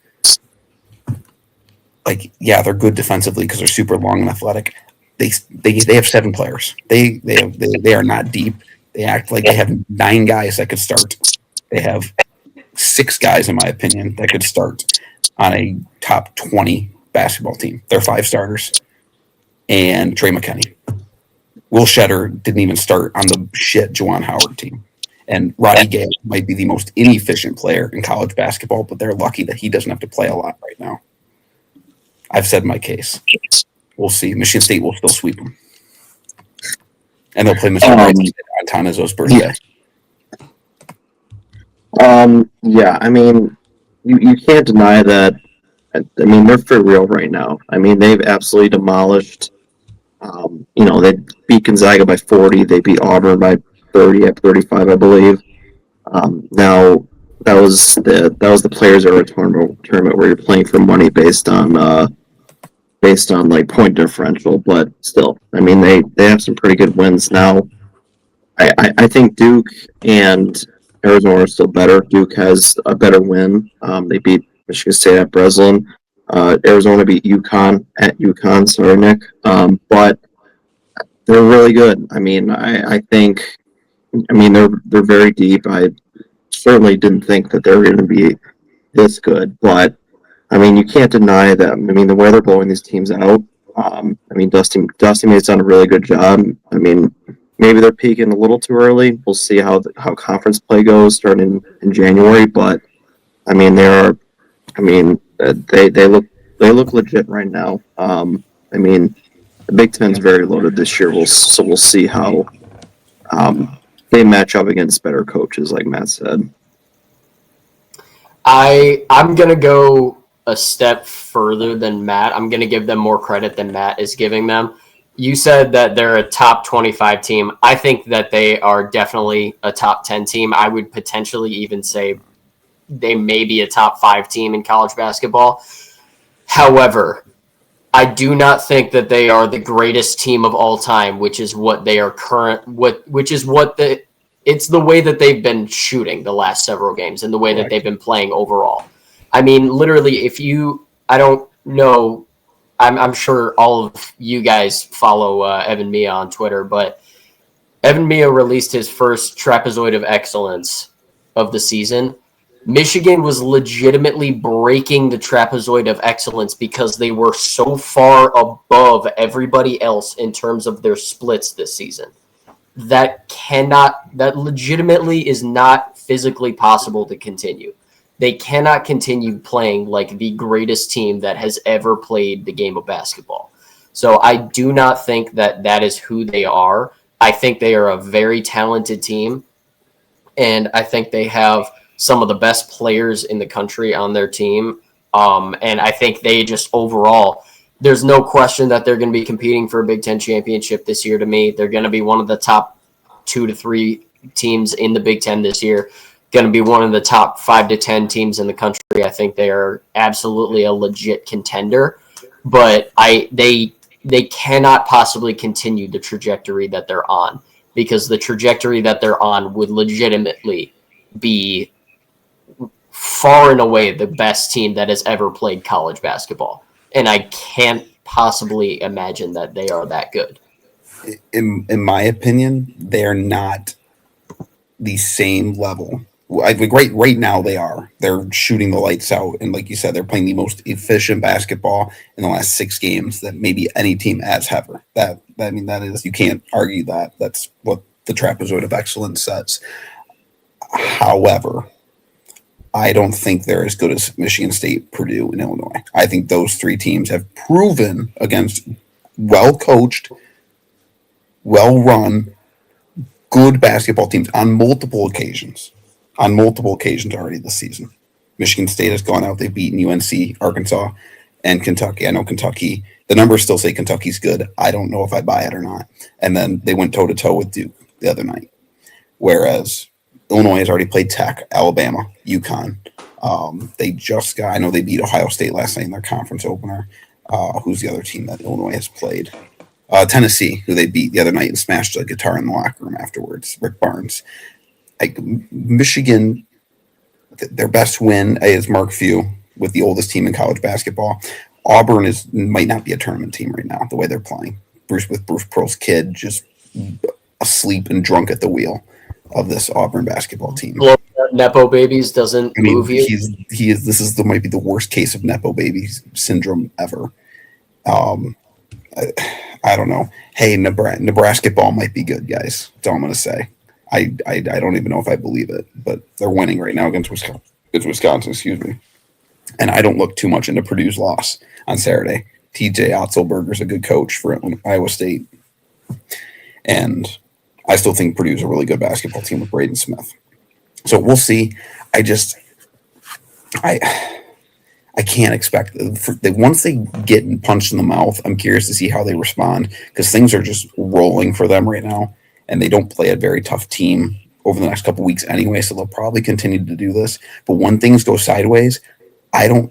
Like, yeah, they're good defensively because they're super long and athletic. They have 7 players. They are not deep. They act like they have 9 guys that could start. They have 6 guys, in my opinion, that could start on a top 20 basketball team. They're 5 starters and Trey McKinney. Will Shedder didn't even start on the shit Juwan Howard team. And Roddy Gay might be the most inefficient player in college basketball, but they're lucky that he doesn't have to play a lot right now. I've said my case. We'll see. Michigan State will still sweep them. And they'll play Michigan on Tanizzo's birthday. Yeah, I mean, you can't deny that. I mean, they're for real right now. I mean, they've absolutely demolished. They beat Gonzaga by 40. They beat Auburn by 30 at 35, I believe. Now that was the Players Era tournament where you're playing for money based on like point differential, but still, I mean, they have some pretty good wins now. I think Duke and Arizona are still better. Duke has a better win. They beat Michigan State at Breslin. Arizona beat UConn at UConn. Sorry, Nick. But they're really good. I mean, I think. I mean, they're very deep. I certainly didn't think that they were going to be this good, but I mean, you can't deny them. I mean, the way they're blowing these teams out. I mean, Dusty May's done a really good job. I mean, maybe they're peaking a little too early. We'll see how conference play goes starting in January. But I mean, they look legit right now. I mean, the Big Ten's very loaded this year. We'll see how they match up against better coaches, like Matt said. I'm gonna go a step further than Matt. I'm gonna give them more credit than Matt is giving them. You said that they're a top 25 team. I think that they are definitely a top 10 team. I would potentially even say they may be a top 5 team in college basketball. However, I do not think that they are the greatest team of all time, which is what they are it's the way that they've been shooting the last several games and the way that they've been playing overall. I mean, literally, I don't know, I'm sure all of you guys follow Evan Mia on Twitter, but Evan Mia released his first trapezoid of excellence of the season. Michigan was legitimately breaking the trapezoid of excellence because they were so far above everybody else in terms of their splits this season. That legitimately is not physically possible to continue. They cannot continue playing like the greatest team that has ever played the game of basketball. So I do not think that is who they are. I think they are a very talented team, and I think they have some of the best players in the country on their team. And I think they just overall, there's no question that they're going to be competing for a Big Ten championship this year to me. They're going to be one of the top 2 to 3 teams in the Big Ten this year. going to be one of the top 5 to 10 teams in the country. I think they are absolutely a legit contender, but they cannot possibly continue the trajectory that they're on, because the trajectory that they're on would legitimately be far and away the best team that has ever played college basketball. And I can't possibly imagine that they are that good. In my opinion, they're not the same level. Right now they are. They're shooting the lights out, and like you said, they're playing the most efficient basketball in the last 6 games that maybe any team has ever. That is, you can't argue that. That's what the trapezoid of excellence says. However, I don't think they're as good as Michigan State, Purdue, and Illinois. I think those 3 teams have proven against well-coached, well-run, good basketball teams on multiple occasions already this season. Michigan State has gone out. They've beaten UNC, Arkansas, and Kentucky. I know Kentucky, the numbers still say Kentucky's good. I don't know if I buy it or not. And then they went toe-to-toe with Duke the other night. Whereas Illinois has already played Tech, Alabama, UConn. I know they beat Ohio State last night in their conference opener. Who's the other team that Illinois has played? Tennessee, who they beat the other night and smashed a guitar in the locker room afterwards. Rick Barnes. Michigan, their best win is Mark Few with the oldest team in college basketball. Auburn might not be a tournament team right now, the way they're playing. Bruce Pearl's kid just asleep and drunk at the wheel of this Auburn basketball team. Nepo babies doesn't move you. This might be the worst case of Nepo babies syndrome ever. I don't know. Hey, Nebraska ball might be good, guys. That's all I'm going to say. I don't even know if I believe it, but they're winning right now against Wisconsin, excuse me. And I don't look too much into Purdue's loss on Saturday. TJ Otzelberger's a good coach for Iowa State. And I still think Purdue's a really good basketball team with Braden Smith. So we'll see. I can't expect once they get punched in the mouth, I'm curious to see how they respond, because things are just rolling for them right now, and they don't play a very tough team over the next couple weeks anyway, so they'll probably continue to do this. But when things go sideways, I don't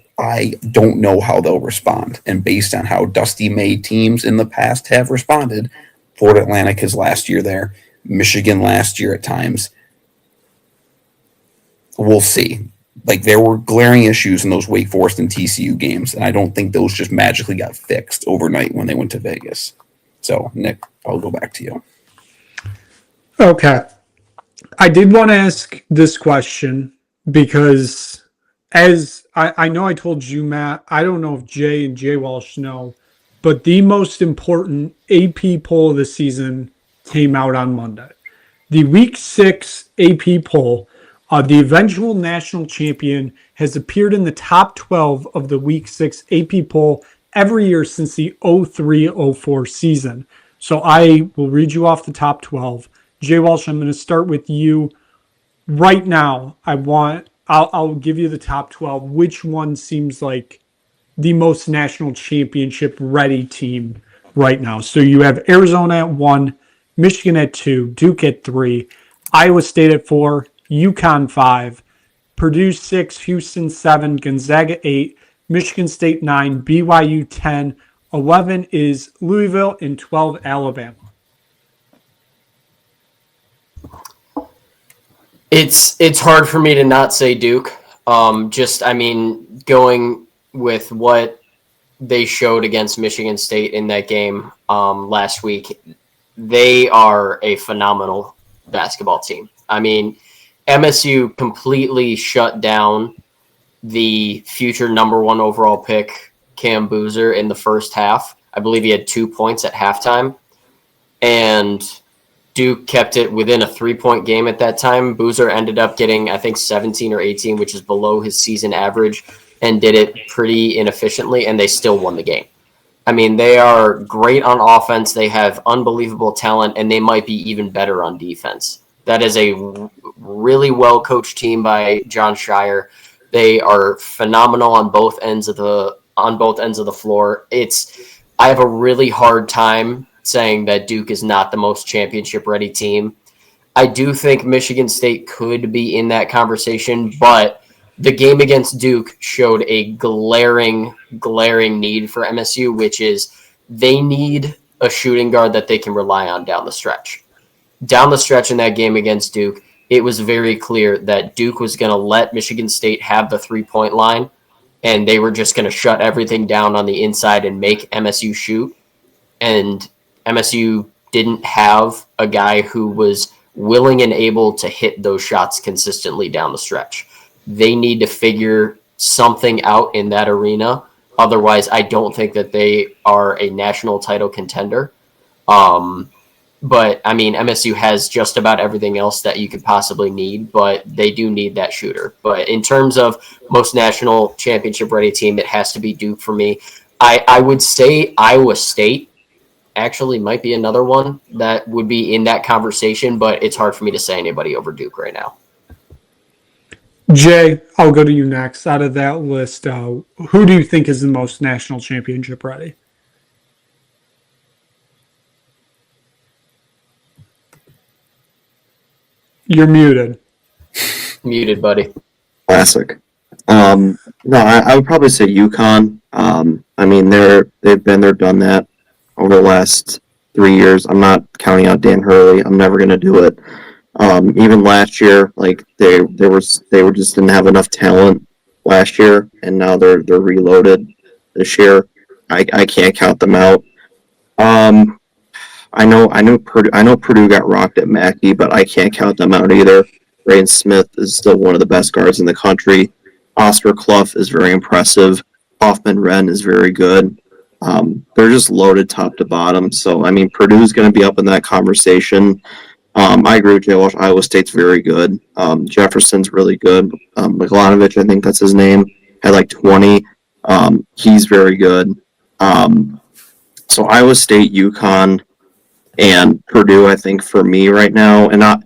know how they'll respond. And based on how Dusty May teams in the past have responded, Florida Atlantic his last year there, Michigan last year at times, we'll see. Like, there were glaring issues in those Wake Forest and TCU games, and I don't think those just magically got fixed overnight when they went to Vegas. So, Nick, I'll go back to you. Okay. I did want to ask this question because, as I know I told you, Matt, I don't know if Jay and Jay Walsh know, but the most important AP poll of the season came out on Monday. The Week 6 AP poll, the eventual national champion, has appeared in the top 12 of the Week 6 AP poll every year since the 03-04 season. So I will read you off the top 12. Jay Walsh, I'm going to start with you right now. I'll give you the top 12. Which one seems like the most national championship ready team right now? So you have Arizona at 1, Michigan at 2, Duke at 3, Iowa State at 4, UConn 5, Purdue 6, Houston 7, Gonzaga 8, Michigan State 9, BYU 10, 11 is Louisville, and 12 Alabama. It's hard for me to not say Duke. Going with what they showed against Michigan State in that game last week, they are a phenomenal basketball team. I mean, MSU completely shut down the future number 1 overall pick, Cam Boozer, in the first half. I believe he had 2 points at halftime. And Duke kept it within a 3-point game at that time. Boozer ended up getting, I think, 17 or 18, which is below his season average, and did it pretty inefficiently, and they still won the game. I mean, they are great on offense. They have unbelievable talent, and they might be even better on defense. That is a really well-coached team by John Shire. They are phenomenal on both ends of the floor. I have a really hard time saying that Duke is not the most championship-ready team. I do think Michigan State could be in that conversation, but the game against Duke showed a glaring need for MSU, which is they need a shooting guard that they can rely on down the stretch. Down the stretch in that game against Duke, it was very clear that Duke was going to let Michigan State have the three-point line, and they were just going to shut everything down on the inside and make MSU shoot. And MSU didn't have a guy who was willing and able to hit those shots consistently down the stretch. They need to figure something out in that arena. Otherwise, I don't think that they are a national title contender. But, I mean, MSU has just about everything else that you could possibly need, but they do need that shooter. But in terms of most national championship-ready team, it has to be Duke for me. I would say Iowa State actually might be another one that would be in that conversation, but it's hard for me to say anybody over Duke right now. Jay, I'll go to you next. Out of that list, who do you think is the most national championship ready? You're muted. Muted, buddy. Classic. No, I would probably say UConn. I mean, they've been there, done that over the last 3 years. I'm not counting out Dan Hurley. I'm never going to do it. Even last year, like they just didn't have enough talent last year, and now they're reloaded this year. I can't count them out. I know Purdue got rocked at Mackey, but I can't count them out either. Braden Smith is still one of the best guards in the country. Oscar Clough is very impressive. Hoffman Wren is very good. They're just loaded top to bottom. So, I mean, Purdue's going to be up in that conversation. I agree with Jay Walsh. Iowa State's very good. Jefferson's really good. Milanovic, I think that's his name, had like 20. He's very good. So Iowa State, UConn, and Purdue, I think, for me right now, and not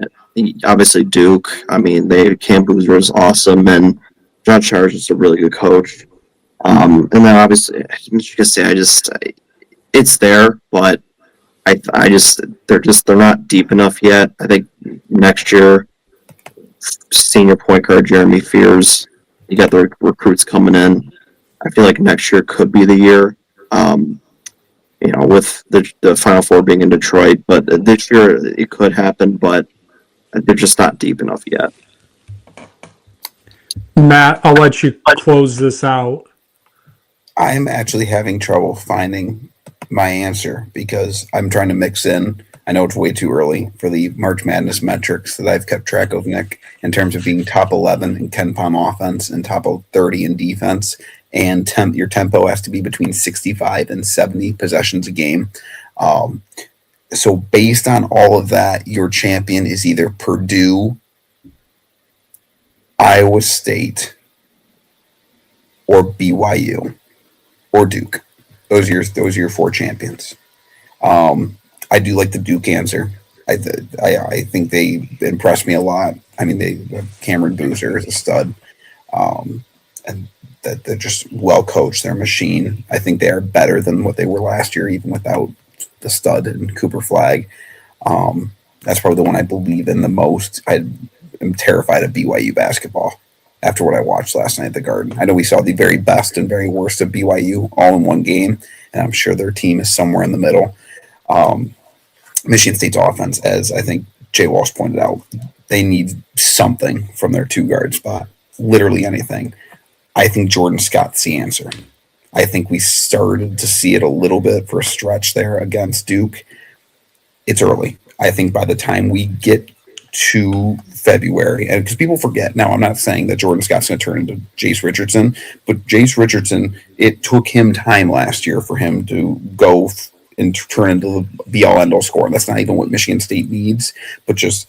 obviously Duke. I mean, Cam Boozer is awesome, and John Charles is a really good coach. And then obviously, Michigan State, it's there, but they're not deep enough yet. I think next year, senior point guard Jeremy Fears, you got the recruits coming in. I feel like next year could be the year. With the Final Four being in Detroit, but this year it could happen, but they're just not deep enough yet. Matt, I'll let you close this out. I'm actually having trouble finding my answer because I'm trying to mix in. I know it's way too early for the March Madness metrics that I've kept track of, Nick, in terms of being top 11 in KenPom offense and top 30 in defense. And your tempo has to be between 65 and 70 possessions a game. So based on all of that, your champion is either Purdue, Iowa State, or BYU, or Duke. Those are your four champions. I do like the Duke answer. I think they impressed me a lot. I mean, Cameron Boozer is a stud, and that they're just well coached. They're a machine. I think they are better than what they were last year, even without the stud and Cooper Flagg. That's probably the one I believe in the most. I am terrified of BYU basketball after what I watched last night at the Garden. I know we saw the very best and very worst of BYU all in one game, and I'm sure their team is somewhere in the middle. Michigan State's offense, as I think Jay Walsh pointed out, they need something from their two-guard spot, literally anything. I think Jordan Scott's the answer. I think we started to see it a little bit for a stretch there against Duke. It's early. I think by the time we get to February, and because people forget, now I'm not saying that Jordan Scott's going to turn into Jace Richardson, but Jace Richardson, it took him time last year for him to go and turn into the be-all, end-all scorer. That's not even what Michigan State needs, but just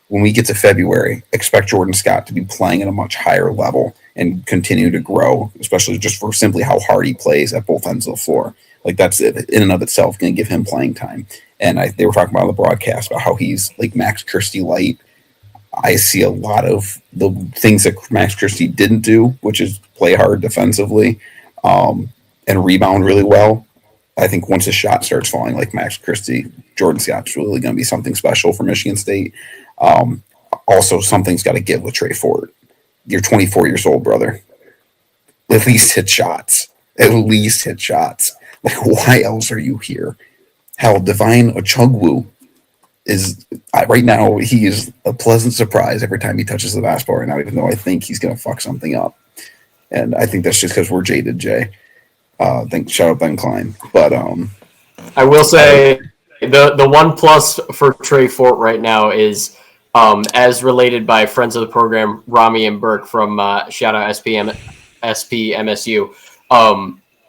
when we get to February, expect Jordan Scott to be playing at a much higher level and continue to grow, especially just for simply how hard he plays at both ends of the floor. Like, that's it, in and of itself going to give him playing time. And they were talking about on the broadcast about how he's like Max Christie light. I see a lot of the things that Max Christie didn't do, which is play hard defensively and rebound really well. I think once his shot starts falling like Max Christie, Jordan Scott's really going to be something special for Michigan State. Also, something's got to give with Trey Fort. You're 24 years old, brother. At least hit shots. At least hit shots. Like, why else are you here? Hell, Divine Ochugwu is right now. He is a pleasant surprise every time he touches the basketball right now. Even though I think he's going to fuck something up, and I think that's just because we're jaded, Jay. Shout out Ben Klein, but I will say the one plus for Trey Fort right now is as related by friends of the program, Rami and Burke from shout out SPMSU.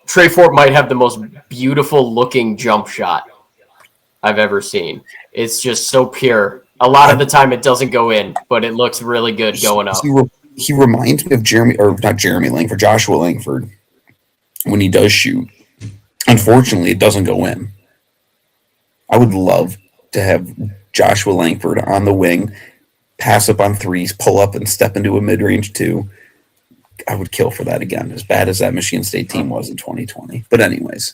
Trey Fort might have the most beautiful looking jump shot I've ever seen. It's just so pure. A lot of the time it doesn't go in, but it looks really good going up. He reminds me of Joshua Langford when he does shoot. Unfortunately, it doesn't go in. I would love to have Joshua Langford on the wing, pass up on threes, pull up and step into a mid-range two. I would kill for that again, as bad as that Michigan State team was in 2020. But anyways,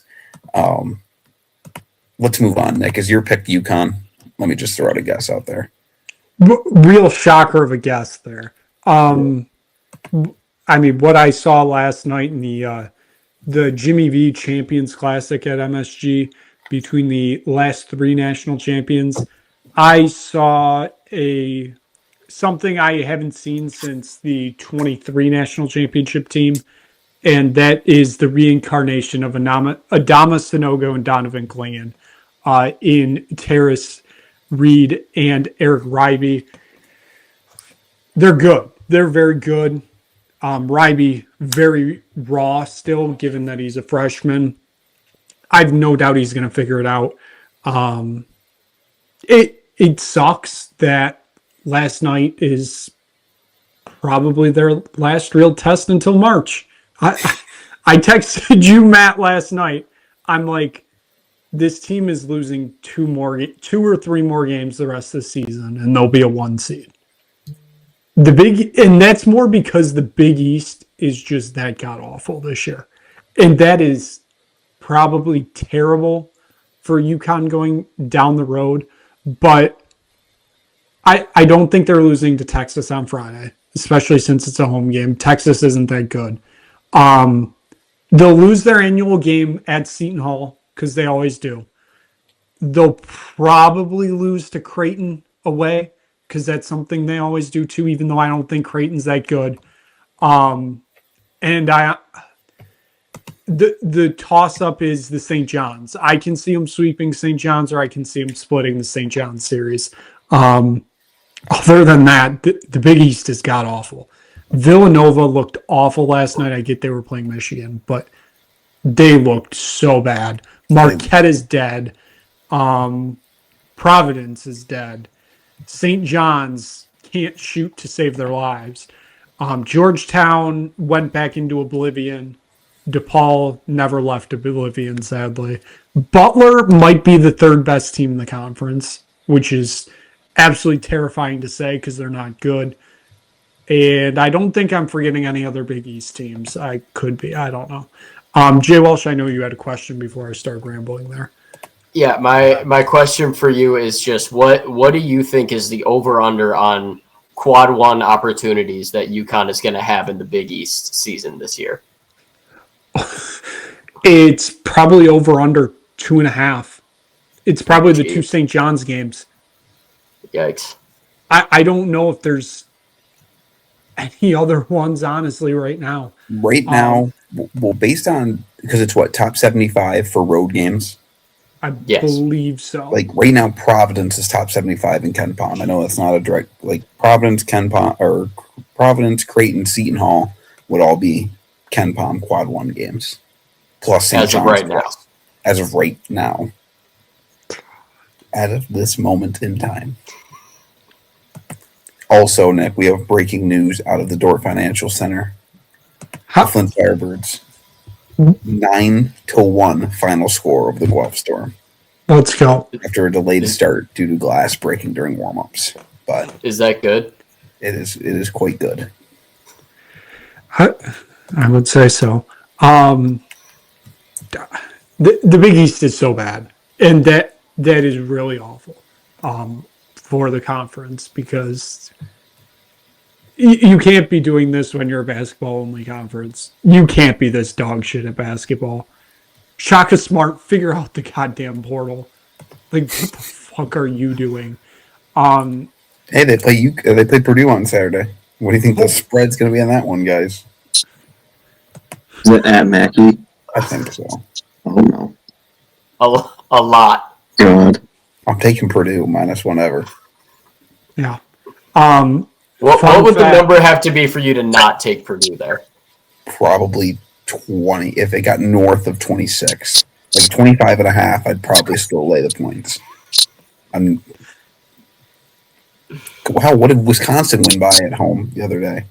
let's move on, Nick. Is your pick UConn? Let me just throw out a guess out there. Real shocker of a guess there. I mean, what I saw last night in the Jimmy V Champions Classic at MSG between the last three national champions, I saw something I haven't seen since the 23 national championship team, and that is the reincarnation of Adama Sanogo and Donovan Clingan in Terrace Reed and Eric Ribey. They're good. They're very good. Ribey, very raw still, given that he's a freshman. I have no doubt he's going to figure it out. It sucks that last night is probably their last real test until March. I texted you, Matt, last night. I'm like, this team is losing two or three more games the rest of the season, and they'll be a 1 seed. And that's more because the Big East is just that god awful this year, and that is probably terrible for UConn going down the road. But I don't think they're losing to Texas on Friday, especially since it's a home game. Texas isn't that good. They'll lose their annual game at Seton Hall because they always do. They'll probably lose to Creighton away because that's something they always do too, even though I don't think Creighton's that good. The toss-up is the St. John's. I can see them sweeping St. John's, or I can see them splitting the St. John's series. Other than that, the Big East is god-awful. Villanova looked awful last night. I get they were playing Michigan, but they looked so bad. Marquette is dead. Providence is dead. St. John's can't shoot to save their lives. Georgetown went back into oblivion. DePaul never left oblivion, sadly. Butler might be the third best team in the conference, which is absolutely terrifying to say because they're not good. And I don't think I'm forgetting any other Big East teams. I could be. I don't know. Jay Walsh, I know you had a question before I start rambling there. Yeah, my question for you is just what do you think is the over-under on quad one opportunities that UConn is going to have in the Big East season this year? It's probably over under 2.5. It's probably the two St. John's games. Yikes. I don't know if there's any other ones, honestly, right now. Right now, well, based on, because it's what, top 75 for road games? I believe so. Like right now, Providence is top 75 in Ken Palm. I know that's not a direct, like Providence, Creighton, Seton Hall would all be Ken Palm quad one games. Plus St. John's. As of right now. As of this moment in time. Also, Nick, we have breaking news out of the Dort Financial Center. The Flint Firebirds. 9-1 final score of the Guelph Storm. Let's go. After a delayed start due to glass breaking during warm-ups. But is that good? It is quite good. I would say so. The Big East is so bad, and that is really awful. for the conference because you can't be doing this when you're a basketball-only conference. You can't be this dog shit at basketball. Shaka Smart, figure out the goddamn portal. Like, what the fuck are you doing? Hey, they play Purdue on Saturday. What do you think the spread's going to be on that one, guys? Is it at Mackey? I think so. Oh no. A lot. God. I'm taking Purdue minus whatever. Yeah. What would the number have to be for you to not take Purdue there? Probably 20. If it got north of 26, like 25 and a half, I'd probably still lay the points. Wow, what did Wisconsin win by at home the other day?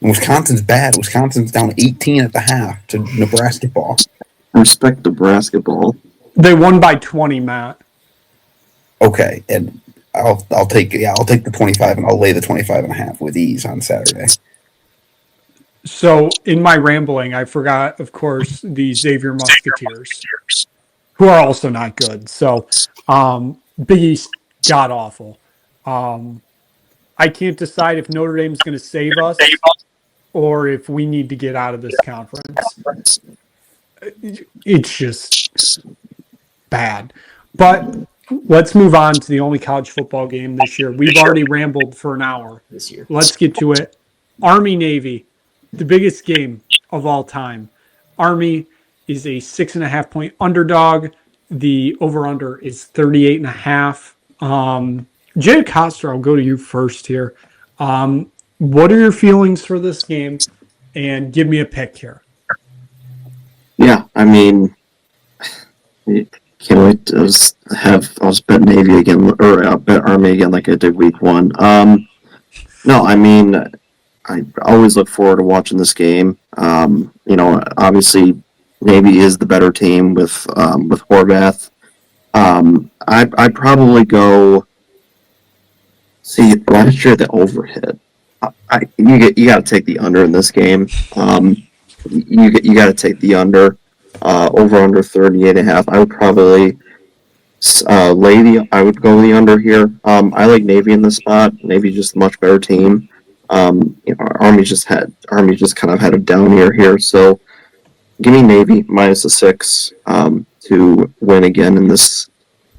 And Wisconsin's bad. Wisconsin's down 18 at the half to Nebraska ball. Respect Nebraska ball. They won by 20, Matt. Okay, and I'll take the 25 and I'll lay the 25 and a half with ease on Saturday. So in my rambling, I forgot, of course, the Xavier Musketeers, who are also not good. So Big East, god awful. I can't decide if Notre Dame's going to save us or if we need to get out of this conference. It's just bad. But let's move on to the only college football game this year. We've already rambled for an hour this year. Let's get to it. Army-Navy, the biggest game of all time. Army is a 6.5 point underdog. The over-under is 38.5. Jay Acosta, I'll go to you first here. What are your feelings for this game? And give me a pick here. Yeah, I mean, can't wait to I'll just bet Navy again, or I'll bet Army again like I did week 1. No, I mean, I always look forward to watching this game. Obviously, Navy is the better team with Horvath. I'd probably go. See, last year the over hit. You got to take the under in this game. You got to take the under. Over under 38.5. I would probably I would go the under here. I like Navy in this spot. Navy's just a much better team. Army just kind of had a down year here. So give me Navy minus a 6 to win again in this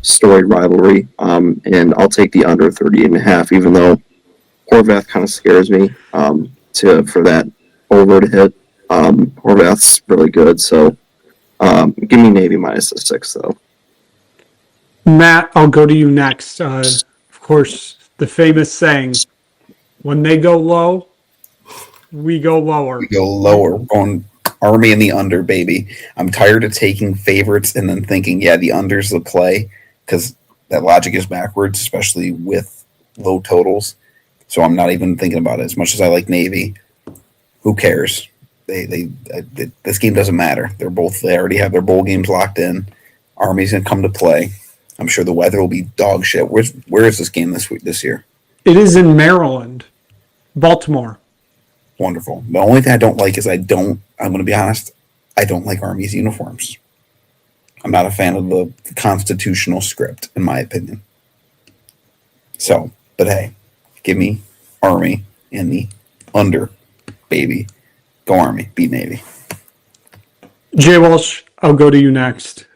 storied rivalry. And I'll take the under 38.5, even though Horvath kind of scares me for that over to hit. Horvath's really good. So give me Navy minus a 6, though. Matt, I'll go to you next. Of course, the famous saying, when they go low, we go lower. We go lower. We're going Army in the under, baby. I'm tired of taking favorites and then thinking, yeah, the under's the play, because that logic is backwards, especially with low totals. So I'm not even thinking about it. As much as I like Navy, who cares? This game doesn't matter. They already have their bowl games locked in. Army's gonna come to play. I'm sure the weather will be dog shit. Where is this game this year? It is in Maryland, Baltimore. Wonderful. The only thing I don't like is I'm going to be honest, I don't like Army's uniforms. I'm not a fan of the constitutional script, in my opinion. So, but hey, give me Army in the under, baby. Go Army, beat Navy. Jay Walsh, I'll go to you next.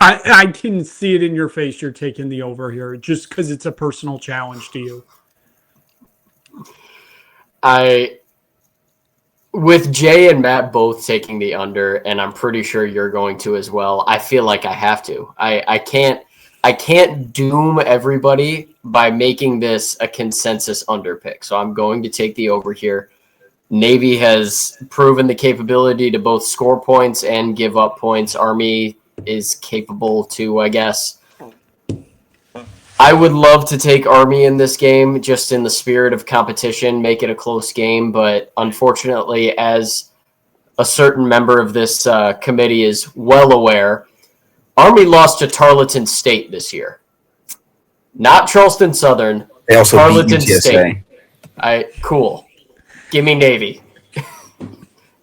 I can see it in your face. You're taking the over here just because it's a personal challenge to you. With Jay and Matt both taking the under, and I'm pretty sure you're going to as well, I feel like I have to. I can't doom everybody by making this a consensus under pick. So I'm going to take the over here. Navy has proven the capability to both score points and give up points. Army is capable too, I guess. I would love to take Army in this game, just in the spirit of competition, make it a close game. But unfortunately, as a certain member of this committee is well aware, Army lost to Tarleton State this year. Not Charleston Southern. They also Tarleton beat UTSA. State. Cool. Give me Navy.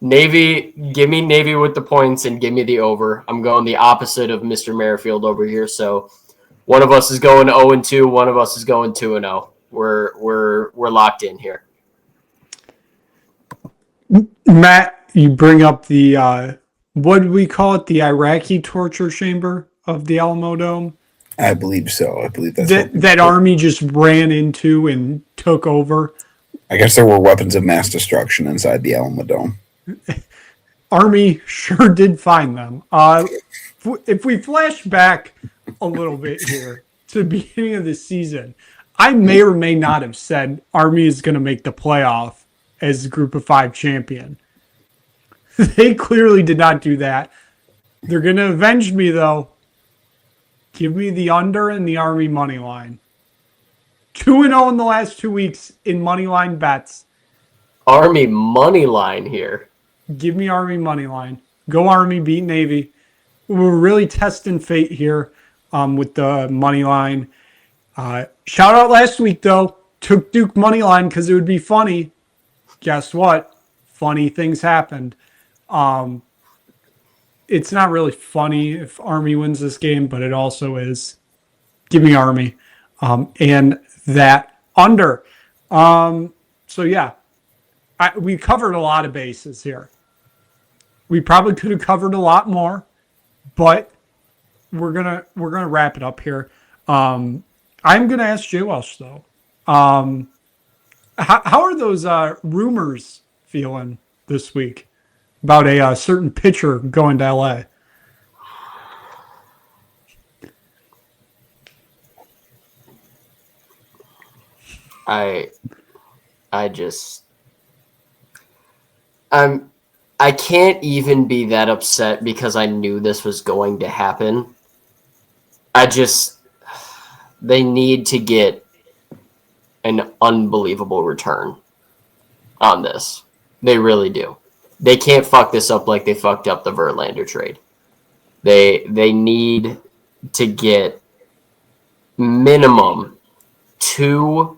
Give me Navy with the points and give me the over. I'm going the opposite of Mr. Merrifield over here. So One of us is going 0-2. One of us is going 2-0. We're locked in here. Matt, you bring up the what do we call it? The Iraqi torture chamber of the Alamo Dome. I believe so. I believe that's That Army just ran into and took over. I guess there were weapons of mass destruction inside the Alamo Dome. Army sure did find them. If we flash back a little bit here to the beginning of the season, I may or may not have said Army is going to make the playoff as the Group of 5 champion. They clearly did not do that. They're going to avenge me, though. Give me the under and the Army money line. 2-0 in the last 2 weeks in money line bets. Army money line here. Give me Army money line. Go Army, beat Navy. We're really testing fate here with the money line. Shout out last week, though. Took Duke money line because it would be funny. Guess what? Funny things happened. It's not really funny if Army wins this game, but it also is. Give me Army. And that under. So, yeah. We covered a lot of bases here. We probably could have covered a lot more, but we're gonna wrap it up here. I'm gonna ask Jay Welsh though. How are those rumors feeling this week about a certain pitcher going to LA? I can't even be that upset because I knew this was going to happen. They need to get an unbelievable return on this. They really do. They can't fuck this up like they fucked up the Verlander trade. They need to get minimum 2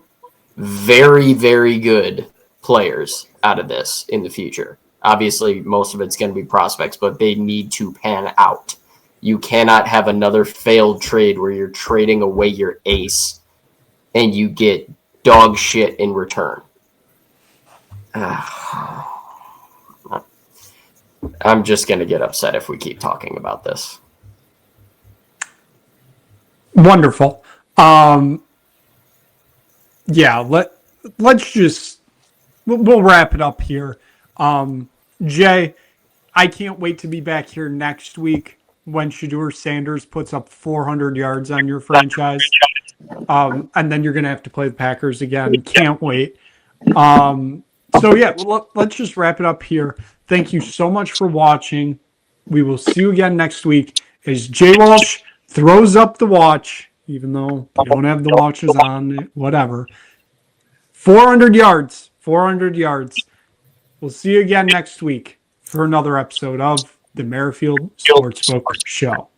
very, very good players out of this in the future. Obviously, most of it's going to be prospects, but they need to pan out. You cannot have another failed trade where you're trading away your ace and you get dog shit in return. I'm just going to get upset if we keep talking about this. Wonderful. Yeah, let's just we'll wrap it up here. Jay, I can't wait to be back here next week when Shedeur Sanders puts up 400 yards on your franchise. And then you're going to have to play the Packers again. Can't wait. So, yeah, let's just wrap it up here. Thank you so much for watching. We will see you again next week as Jay Walsh throws up the watch, even though you don't have the watches on, whatever. 400 yards. 400 yards. We'll see you again next week for another episode of the Merrifield Sportsbook Show.